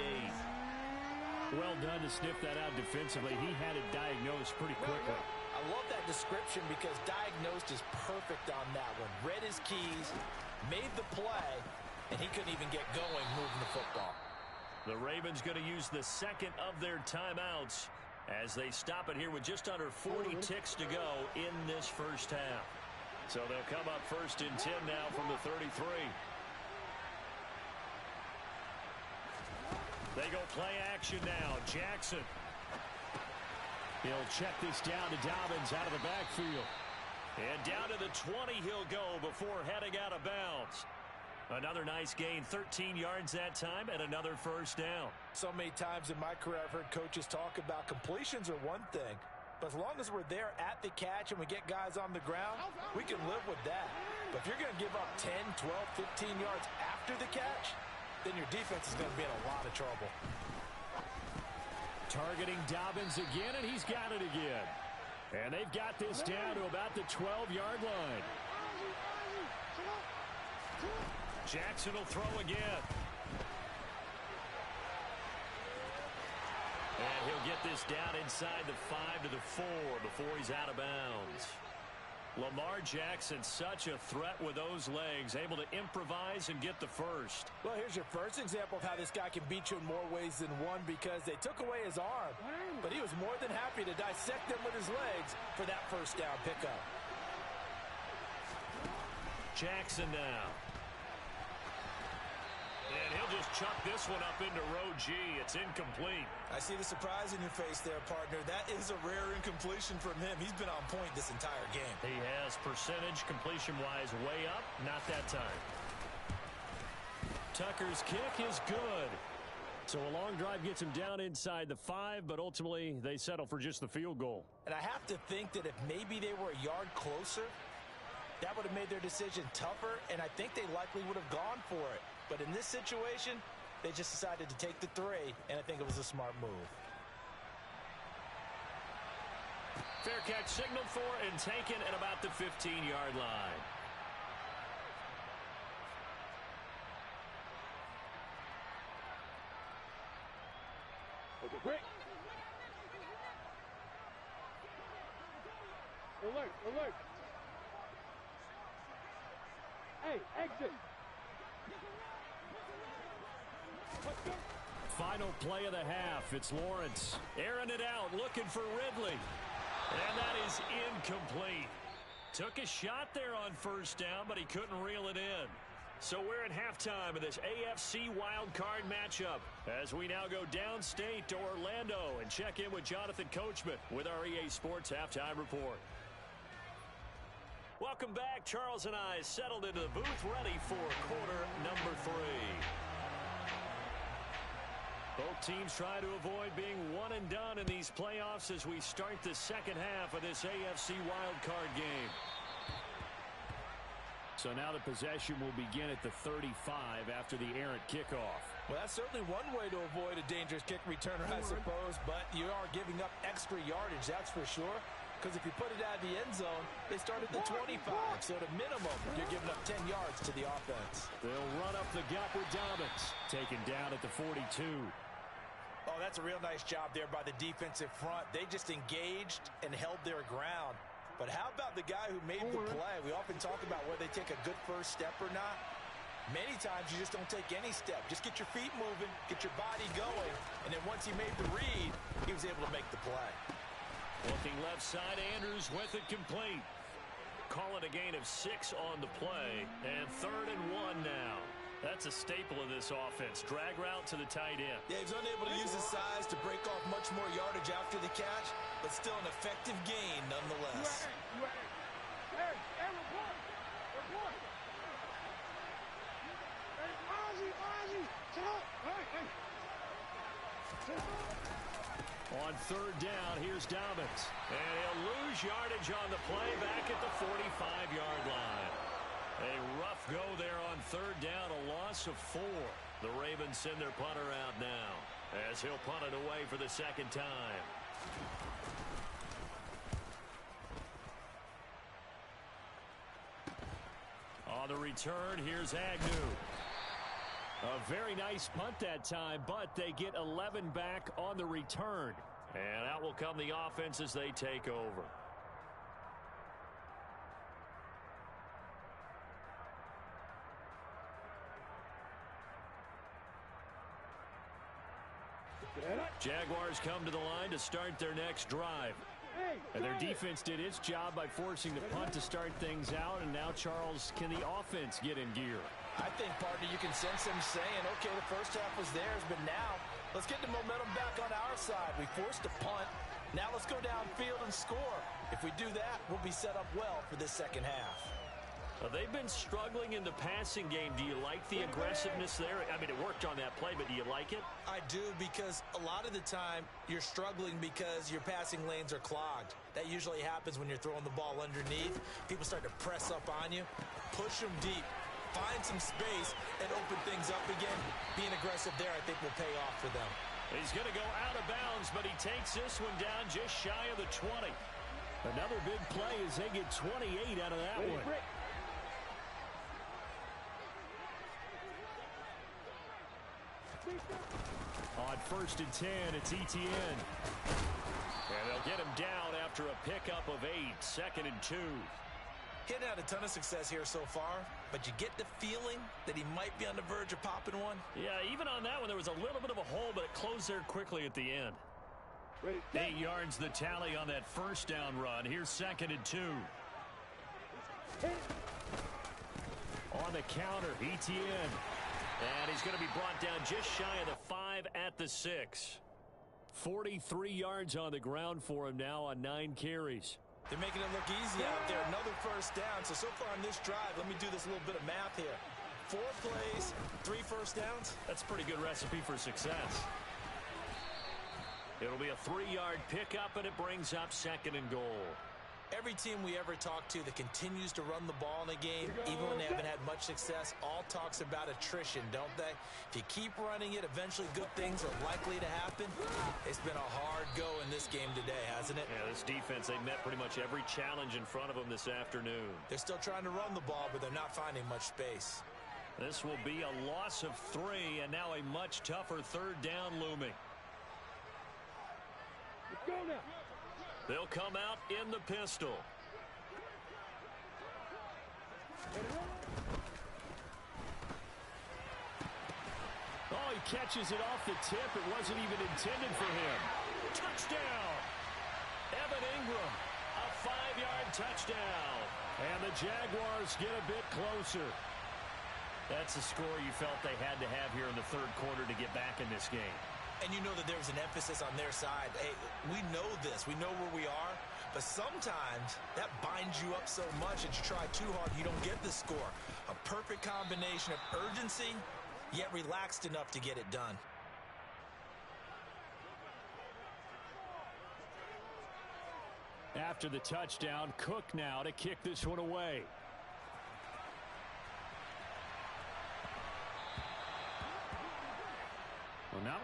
E: Well done to sniff that out defensively. He had it diagnosed pretty quickly.
C: I love that description because diagnosed is perfect on that one. Read his keys, made the play, and he couldn't even get going moving the football.
A: The Ravens going to use the second of their timeouts as they stop it here with just under 40 ticks to go in this first half. So they'll come up first and 10 now from the 33. They go play action now. Jackson. He'll check this down to Dobbins out of the backfield. And down to the 20 he'll go before heading out of bounds. Another nice gain, 13 yards that time, and another first down.
C: So many times in my career I've heard coaches talk about completions are one thing, but as long as we're there at the catch and we get guys on the ground, we can live with that. But if you're going to give up 10, 12, 15 yards after the catch, then your defense is going to be in a lot of trouble.
E: Targeting Dobbins again, and he's got it again. And they've got this down to about the 12-yard line. Jackson will throw again.
A: And he'll get this down inside the 5 to the 4 before he's out of bounds. Lamar Jackson, such a threat with those legs, able to improvise and get the first.
C: Well, here's your first example of how this guy can beat you in more ways than one because they took away his arm, but he was more than happy to dissect them with his legs for that first down pickup.
A: Jackson now. And he'll just chuck this one up into row G. It's incomplete.
D: I see the surprise in your face there, partner. That is a rare incompletion from him. He's been on point this entire game.
A: He has percentage completion-wise way up. Not that time. Tucker's kick is good.
E: So a long drive gets him down inside the 5, but ultimately they settle for just the field goal.
C: And I have to think that if maybe they were a yard closer, that would have made their decision tougher, and I think they likely would have gone for it. But in this situation, they just decided to take the 3, and I think it was a smart move.
A: Fair catch signaled for and taken at about the 15-yard line.
B: Okay, quick. Alert, alert. Hey, exit.
E: Final play of the half. It's Lawrence.
A: Airing it out, looking for Ridley. And that is incomplete. Took a shot there on first down, but he couldn't reel it in. So we're at halftime of this AFC wildcard matchup as we now go downstate to Orlando and check in with Jonathan Coachman with our EA Sports Halftime Report. Welcome back. Charles and I settled into the booth ready for quarter number 3. Both teams try to avoid being one and done in these playoffs as we start the second half of this AFC wildcard game.
E: So now the possession will begin at the 35 after the errant kickoff.
C: Well, that's certainly one way to avoid a dangerous kick returner, I suppose, but you are giving up extra yardage, that's for sure. Because if you put it out of the end zone, they start at the 25. So at a minimum, you're giving up 10 yards to the offense.
E: They'll run up the gut with Dobbins. Taken down at the 42.
D: Oh, that's a real nice job there by the defensive front. They just engaged and held their ground. But how about the guy who made the play? We often talk about whether they take a good first step or not. Many times you just don't take any step. Just get your feet moving, get your body going, and then once he made the read, he was able to make the play.
A: Looking left side, Andrews with it complete. Call it a gain of 6 on the play, and 3rd and 1 now. That's a staple of this offense. Drag route to the tight end.
D: Yeah, he's unable to use his size to break off much more yardage after the catch, but still an effective gain nonetheless.
A: On 3rd down, here's Dobbins. And he'll lose yardage on the play back at the 45-yard line. A rough go there on 3rd down, a loss of 4. The Ravens send their punter out now as he'll punt it away for the 2nd time. On the return, here's Agnew. A very nice punt that time, but they get 11 back on the return. And out will come the offense as they take over. Jaguars come to the line to start their next drive. And their defense did its job by forcing the punt to start things out. And now, Charles, can the offense get in gear?
C: I think, partner, you can sense them saying, okay, the first half was theirs, but now let's get the momentum back on our side. We forced a punt. Now let's go downfield and score. If we do that, we'll be set up well for this second half.
A: They've been struggling in the passing game. Do you like the aggressiveness there? I mean, it worked on that play, but do you like it?
D: I do, because a lot of the time you're struggling because your passing lanes are clogged. That usually happens when you're throwing the ball underneath. People start to press up on you. Push them deep. Find some space and open things up again. Being aggressive there, I think, will pay off for them.
A: He's going to go out of bounds, but he takes this one down just shy of the 20. Another big play as they get 28 out of that one. On 1st and 10, it's Etienne. And they'll get him down after a pickup of 8. 2nd and 2.
D: Hitting out a ton of success here so far, but you get the feeling that he might be on the verge of popping one.
A: Yeah, even on that one, there was a little bit of a hole, but it closed there quickly at the end. 8 yards the tally on that 1st down run. Here's 2nd and 2. On the counter, Etienne. And he's going to be brought down just shy of the 5 at the 6. 43 yards on the ground for him now on 9 carries.
D: They're making it look easy out there. Another 1st down. So far on this drive, let me do this little bit of math here. 4 plays, 3 1st downs.
A: That's a pretty good recipe for success. It'll be a 3-yard pickup, and it brings up 2nd and goal.
D: Every team we ever talk to that continues to run the ball in a game, even when they haven't had much success, all talks about attrition, don't they? If you keep running it, eventually good things are likely to happen. It's been a hard go in this game today, hasn't it?
A: Yeah, this defense, they met pretty much every challenge in front of them this afternoon.
D: They're still trying to run the ball, but they're not finding much space.
A: This will be a loss of 3, and now a much tougher 3rd down looming.
B: Let's go now.
A: They'll come out in the pistol. Oh, he catches it off the tip. It wasn't even intended for him. Touchdown! Evan Ingram, a 5-yard touchdown. And the Jaguars get a bit closer. That's the score you felt they had to have here in the 3rd quarter to get back in this game.
D: And you know that there was an emphasis on their side. Hey, we know this. We know where we are. But sometimes that binds you up so much that you try too hard, you don't get the score. A perfect combination of urgency, yet relaxed enough to get it done.
E: After the touchdown, Cook now to kick this one away.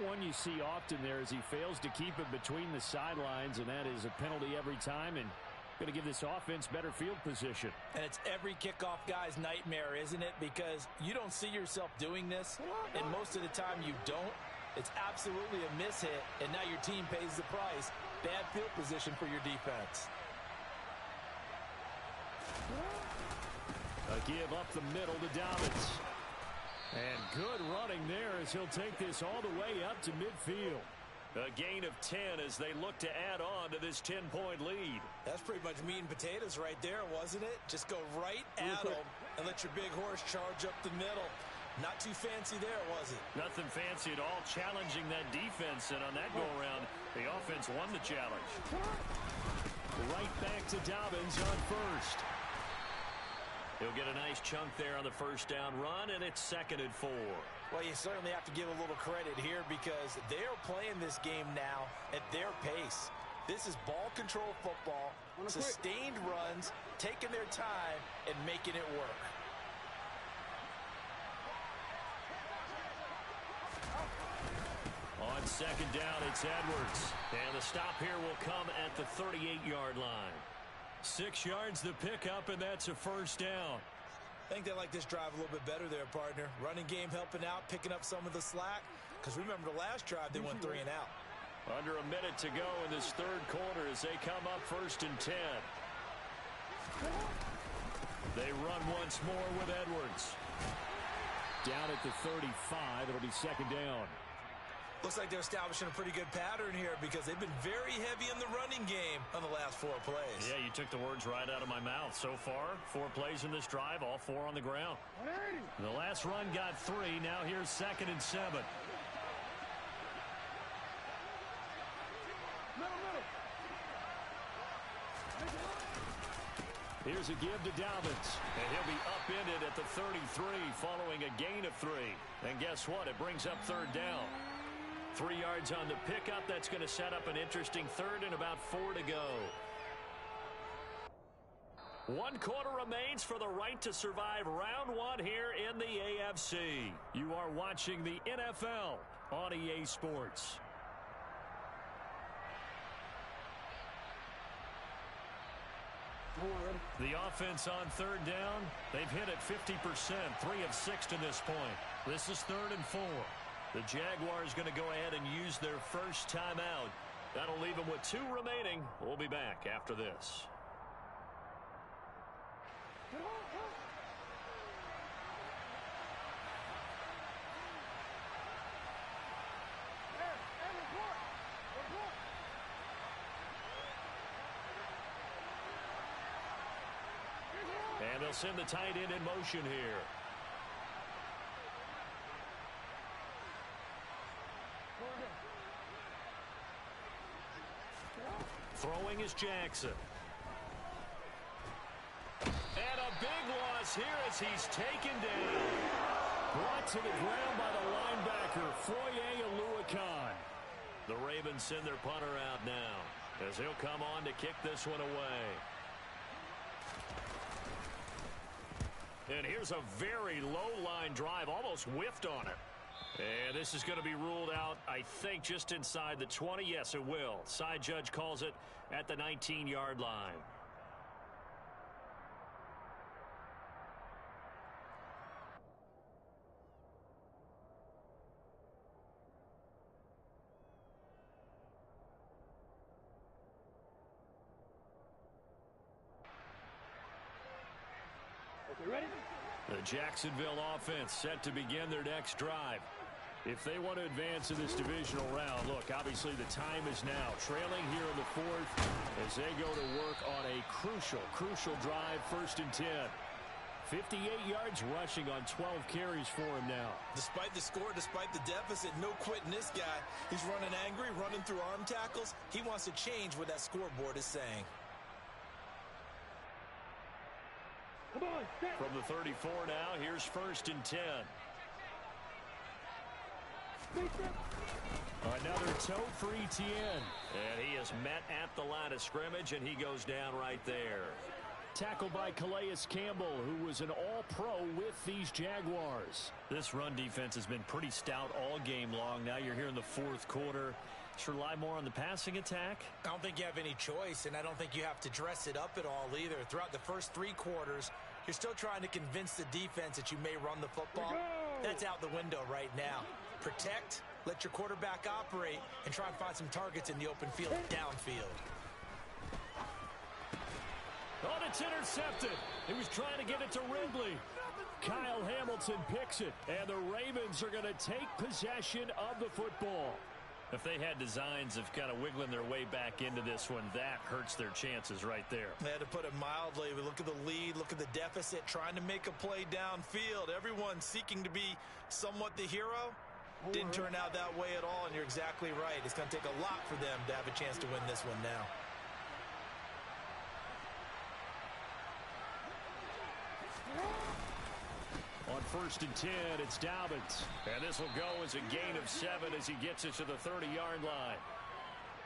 E: one you see often there as he fails to keep it between the sidelines, and that is a penalty every time, and going to give this offense better field position.
C: And it's every kickoff guy's nightmare, isn't it? Because you don't see yourself doing this, and most of the time you don't. It's absolutely a mishit, and now your team pays the price. Bad field position for your defense.
E: A give up the middle to Dobbins. And good running there as he'll take this all the way up to midfield. A gain of 10 as they look to add on to this 10-point lead.
D: That's pretty much meat and potatoes right there, wasn't it? Just go right at them and let your big horse charge up the middle. Not too fancy there, was it?
A: Nothing fancy at all, challenging that defense, and on that go-around, the offense won the challenge.
E: Right back to Dobbins on first.
A: He'll get a nice chunk there on the first down run, and it's 2nd and 4.
D: Well, you certainly have to give a little credit here because they're playing this game now at their pace. This is ball control football, sustained runs, taking their time, and making it work.
A: On 2nd down, it's Edwards. And the stop here will come at the 38-yard line. 6 yards the pickup, and that's a first down.
D: I think they like this drive a little bit better there, partner. Running game helping out, picking up some of the slack. Because remember the last drive, they went 3 and out.
A: Under a minute to go in this third quarter as they come up 1st and 10. They run once more with Edwards.
E: Down at the 35, it'll be 2nd down.
D: Looks like they're establishing a pretty good pattern here because they've been very heavy in the running game on the last 4 plays.
A: Yeah, you took the words right out of my mouth. So far, 4 plays in this drive, all 4 on the ground. The last run got 3. Now here's 2nd and 7. Here's a give to Dobbins, and he'll be upended at the 33 following a gain of 3. And guess what? It brings up 3rd down. 3 yards on the pickup. That's going to set up an interesting 3rd and about 4 to go. 1 quarter remains for the right to survive round 1 here in the AFC. You are watching the NFL on EA Sports. The offense on 3rd down, they've hit it 50%, 3 of 6 to this point. This is 3rd and 4. The Jaguars going to go ahead and use their first timeout. That'll leave them with 2 remaining. We'll be back after this. And they'll send the tight end in motion here. Throwing is Jackson. And a big loss here as he's taken down. Brought to the ground by the linebacker, Foye Oluokun. The Ravens send their punter out now as he'll come on to kick this one away. And here's a very low-line drive, almost whiffed on it. And this is going to be ruled out, I think, just inside the 20. Yes, it will. Side judge calls it at the 19-yard line.
B: Okay, ready?
A: The Jacksonville offense set to begin their next drive. If they want to advance in this divisional round, look, obviously the time is now. Trailing here in the 4th as they go to work on a crucial drive, 1st and 10. 58 yards rushing on 12 carries for him now.
D: Despite the score, despite the deficit, no quitting this guy. He's running angry, running through arm tackles. He wants to change what that scoreboard is saying.
B: Come on, step.
A: From the 34 now, here's 1st and 10. Another toe for Etienne. And he is met at the line of scrimmage, and he goes down right there.
E: Tackled by Calais Campbell, who was an all-pro with these Jaguars.
A: This run defense has been pretty stout all game long. Now you're here in the fourth quarter. Should rely more on the passing attack?
D: I don't think you have any choice, and I don't think you have to dress it up at all either. Throughout the first 3 quarters, you're still trying to convince the defense that you may run the football. That's out the window right now. Protect, let your quarterback operate, and try and find some targets in the open field downfield.
E: Oh, it's intercepted. He was trying to get it to Ridley. Kyle Hamilton picks it, and the Ravens are going to take possession of the football.
A: If they had designs of kind of wiggling their way back into this one, that hurts their chances right there.
F: They had to put it mildly. We look at the lead, look at the deficit, trying to make a play downfield. Everyone seeking to be somewhat the hero. Didn't turn out that way at all, and you're exactly right. It's going to take a lot for them to have a chance to win this one now.
E: On 1st and 10, it's Dobbins. And this will go as a gain of 7 as he gets it to the 30-yard line.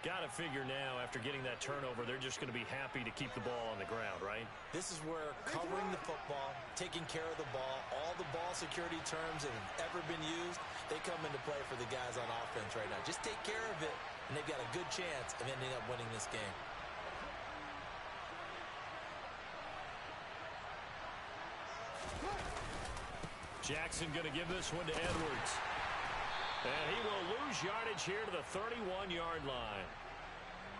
A: Got to figure now, after getting that turnover, they're just going to be happy to keep the ball on the ground, right?
D: This is where covering the football, taking care of the ball, all the ball security terms that have ever been used, they come into play for the guys on offense right now. Just take care of it, and they've got a good chance of ending up winning this game.
A: Jackson going to give this one to Edwards. And he will lose yardage here to the 31-yard line.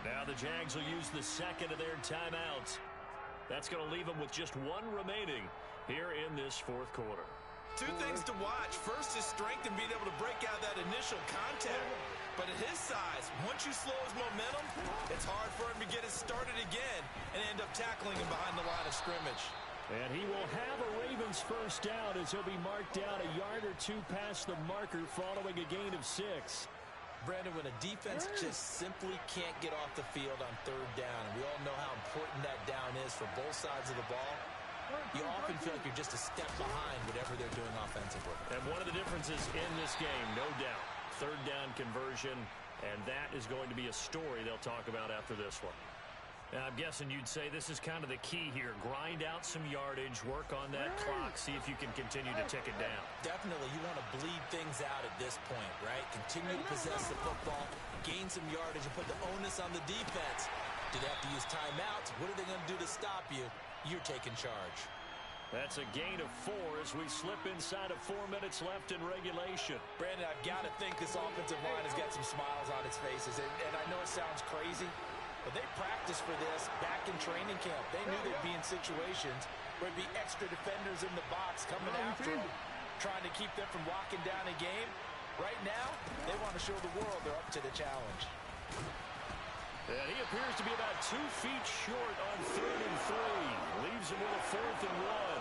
A: Now the Jags will use the second of their timeouts. That's going to leave them with just 1 remaining here in this fourth quarter.
F: 2 things to watch. First is strength and being able to break out that initial contact. But at his size, once you slow his momentum, it's hard for him to get it started again and end up tackling him behind the line of scrimmage.
E: And he will have a Ravens first down as he'll be marked down a yard or 2 past the marker following a gain of 6.
D: Brandon, when a defense just simply can't get off the field on 3rd down, and we all know how important that down is for both sides of the ball, you often feel like you're just a step behind whatever they're doing offensively.
A: And one of the differences in this game, no doubt, 3rd down conversion, and that is going to be a story they'll talk about after this one. Now, I'm guessing you'd say this is kind of the key here. Grind out some yardage, work on that clock, see if you can continue to tick it down.
D: Definitely, you want to bleed things out at this point, right? Continue to possess the football, gain some yardage, and put the onus on the defense. Do they have to use timeouts? What are they going to do to stop you? You're taking charge.
A: That's a gain of 4 as we slip inside of 4 minutes left in regulation.
D: Brandon, I've got to think this offensive line has got some smiles on its faces. And I know it sounds crazy, but they practiced for this back in training camp. They knew they'd be in situations where there'd be extra defenders in the box coming after them, trying to keep them from locking down a game. Right now, they want to show the world they're up to the challenge.
A: And he appears to be about 2 feet short on 3rd and 3. Leaves him with a 4th and 1.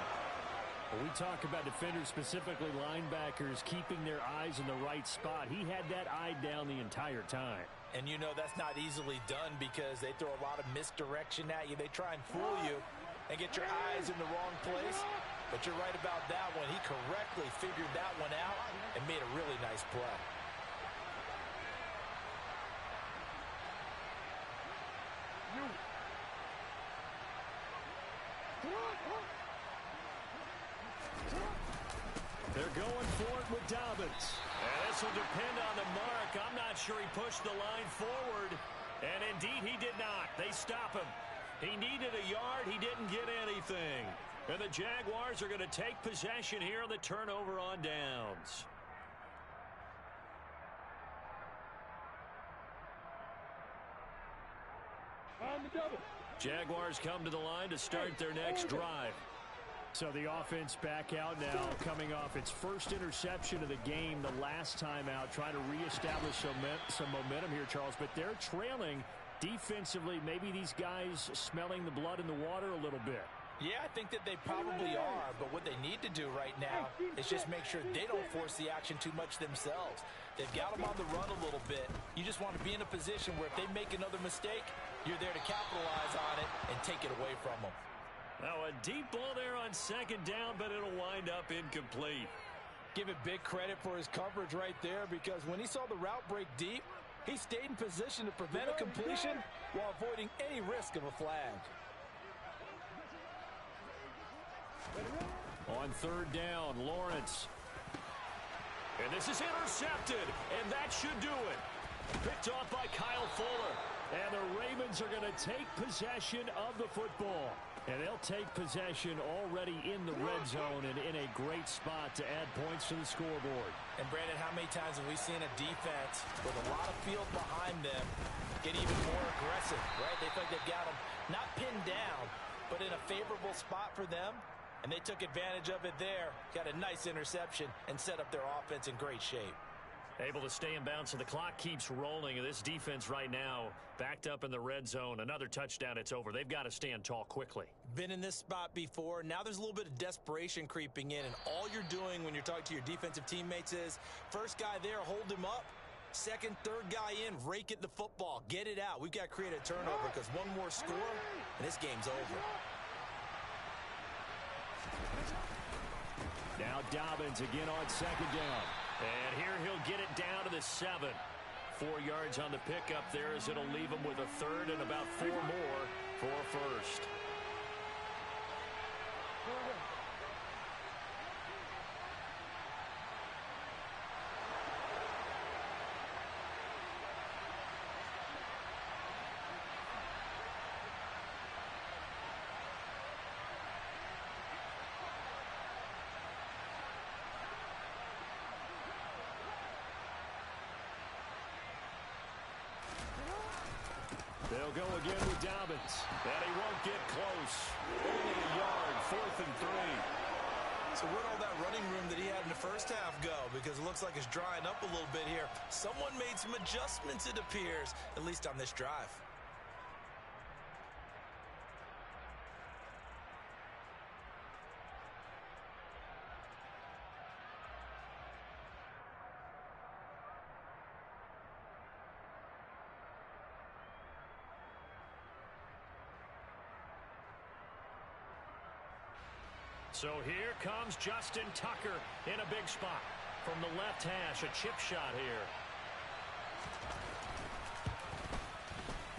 E: When we talk about defenders, specifically linebackers, keeping their eyes in the right spot. He had that eye down the entire time.
D: And you know that's not easily done because they throw a lot of misdirection at you. They try and fool you and get your eyes in the wrong place. But you're right about that one. He correctly figured that one out and made a really nice play.
E: They're going for it with Dobbins.
A: And this will depend on the mark. I'm not sure he pushed the line forward. And indeed, he did not. They stop him. He needed a yard. He didn't get anything. And the Jaguars are going to take possession here on the turnover on downs.
B: On the double.
E: Jaguars come to the line to start their next drive. So the offense back out now, coming off its first interception of the game the last time out, trying to reestablish some momentum here, Charles. But they're trailing defensively. Maybe these guys smelling the blood in the water a little bit.
D: Yeah, I think that they probably are, but what they need to do right now is just make sure they don't force the action too much themselves. They've got them on the run a little bit. You just want to be in a position where if they make another mistake, you're there to capitalize on it and take it away from them.
A: Now a deep ball there on 2nd down, but it'll wind up incomplete.
D: Give it big credit for his coverage right there because when he saw the route break deep, he stayed in position to prevent a completion while avoiding any risk of a flag.
E: On third down, Lawrence. And this is intercepted, and that should do it. Picked off by Kyle Fuller. And the Ravens are going to take possession of the football. And they'll take possession already in the red zone and in a great spot to add points to the scoreboard.
D: And, Brandon, how many times have we seen a defense with a lot of field behind them get even more aggressive, right? They feel like they've got them not pinned down, but in a favorable spot for them. And they took advantage of it there, got a nice interception, and set up their offense in great shape.
E: Able to stay in bounds, so the clock keeps rolling. This defense right now backed up in the red zone. Another touchdown, it's over. They've got to stand tall quickly.
D: Been in this spot before. Now there's a little bit of desperation creeping in, and all you're doing when you're talking to your defensive teammates is first guy there, hold him up. Second, third guy in, rake at the football. Get it out. We've got to create a turnover because one more score, and this game's over.
E: Now Dobbins again on second down. And here he'll get it down to the 7. 4 yards on the pickup there as it'll leave him with a third and about 4 more for first. They'll go again with Dobbins. And he won't get close. Only a yard, 4th and 3.
F: So where'd all that running room that he had in the first half go? Because it looks like it's drying up a little bit here. Someone made some adjustments, it appears, at least on this drive.
E: So here comes Justin Tucker in a big spot. From the left hash, a chip shot here.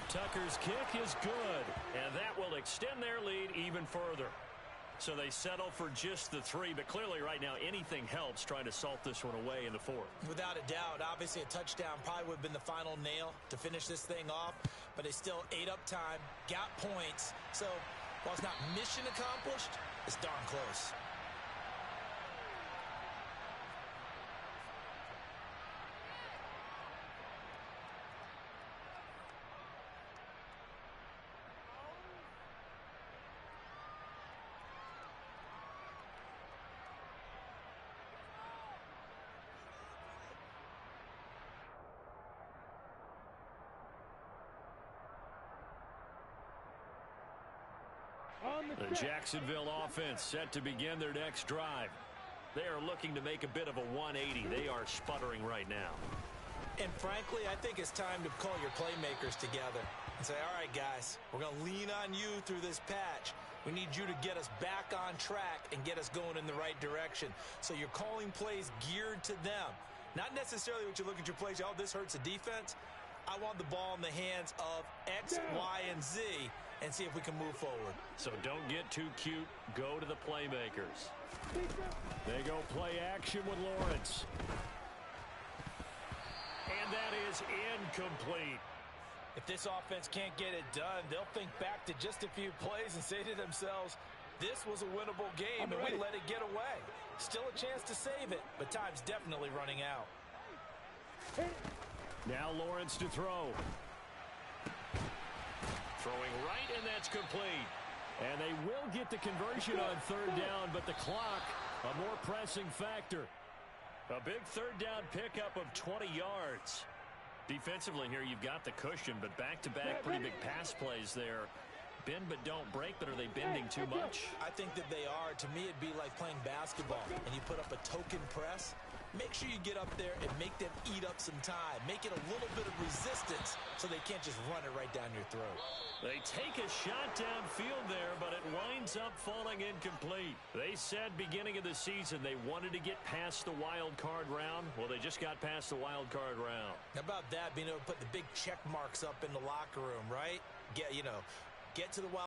E: Tucker's kick is good, and that will extend their lead even further. So they settle for just the 3, but clearly right now anything helps trying to salt this one away in the 4th.
D: Without a doubt, obviously a touchdown probably would have been the final nail to finish this thing off, but they still ate up time, got points. So while it's not mission accomplished, it's darn close.
E: The Jacksonville offense set to begin their next drive. They are looking to make a bit of a 180. They are sputtering right now.
D: And frankly, I think it's time to call your playmakers together and say, all right, guys, we're going to lean on you through this patch. We need you to get us back on track and get us going in the right direction. So you're calling plays geared to them. Not necessarily what you look at your plays, oh, this hurts the defense. I want the ball in the hands of X, Y, and Z and see if we can move forward.
E: So don't get too cute. Go to the playmakers. They go play action with Lawrence. And that is incomplete.
D: If this offense can't get it done, they'll think back to just a few plays and say to themselves, this was a winnable game and we let it get away. Still a chance to save it, but time's definitely running out.
E: Now Lawrence to throw. Throwing right, and that's complete. And they will get the conversion on third down, but the clock, a more pressing factor. A big third down pickup of 20 yards. Defensively here, you've got the cushion, but back-to-back pretty big pass plays there. Bend but don't break, but are they bending too much?
D: I think that they are. To me, it'd be like playing basketball, and you put up a token press. Make sure you get up there and make them eat up some time. Make it a little bit of resistance so they can't just run it right down your throat.
E: They take a shot downfield there, but it winds up falling incomplete. They said beginning of the season they wanted to get past the wild card round. Well, they just got past the wild card round.
D: How about that, being able to put the big check marks up in the locker room, right? Get to the wild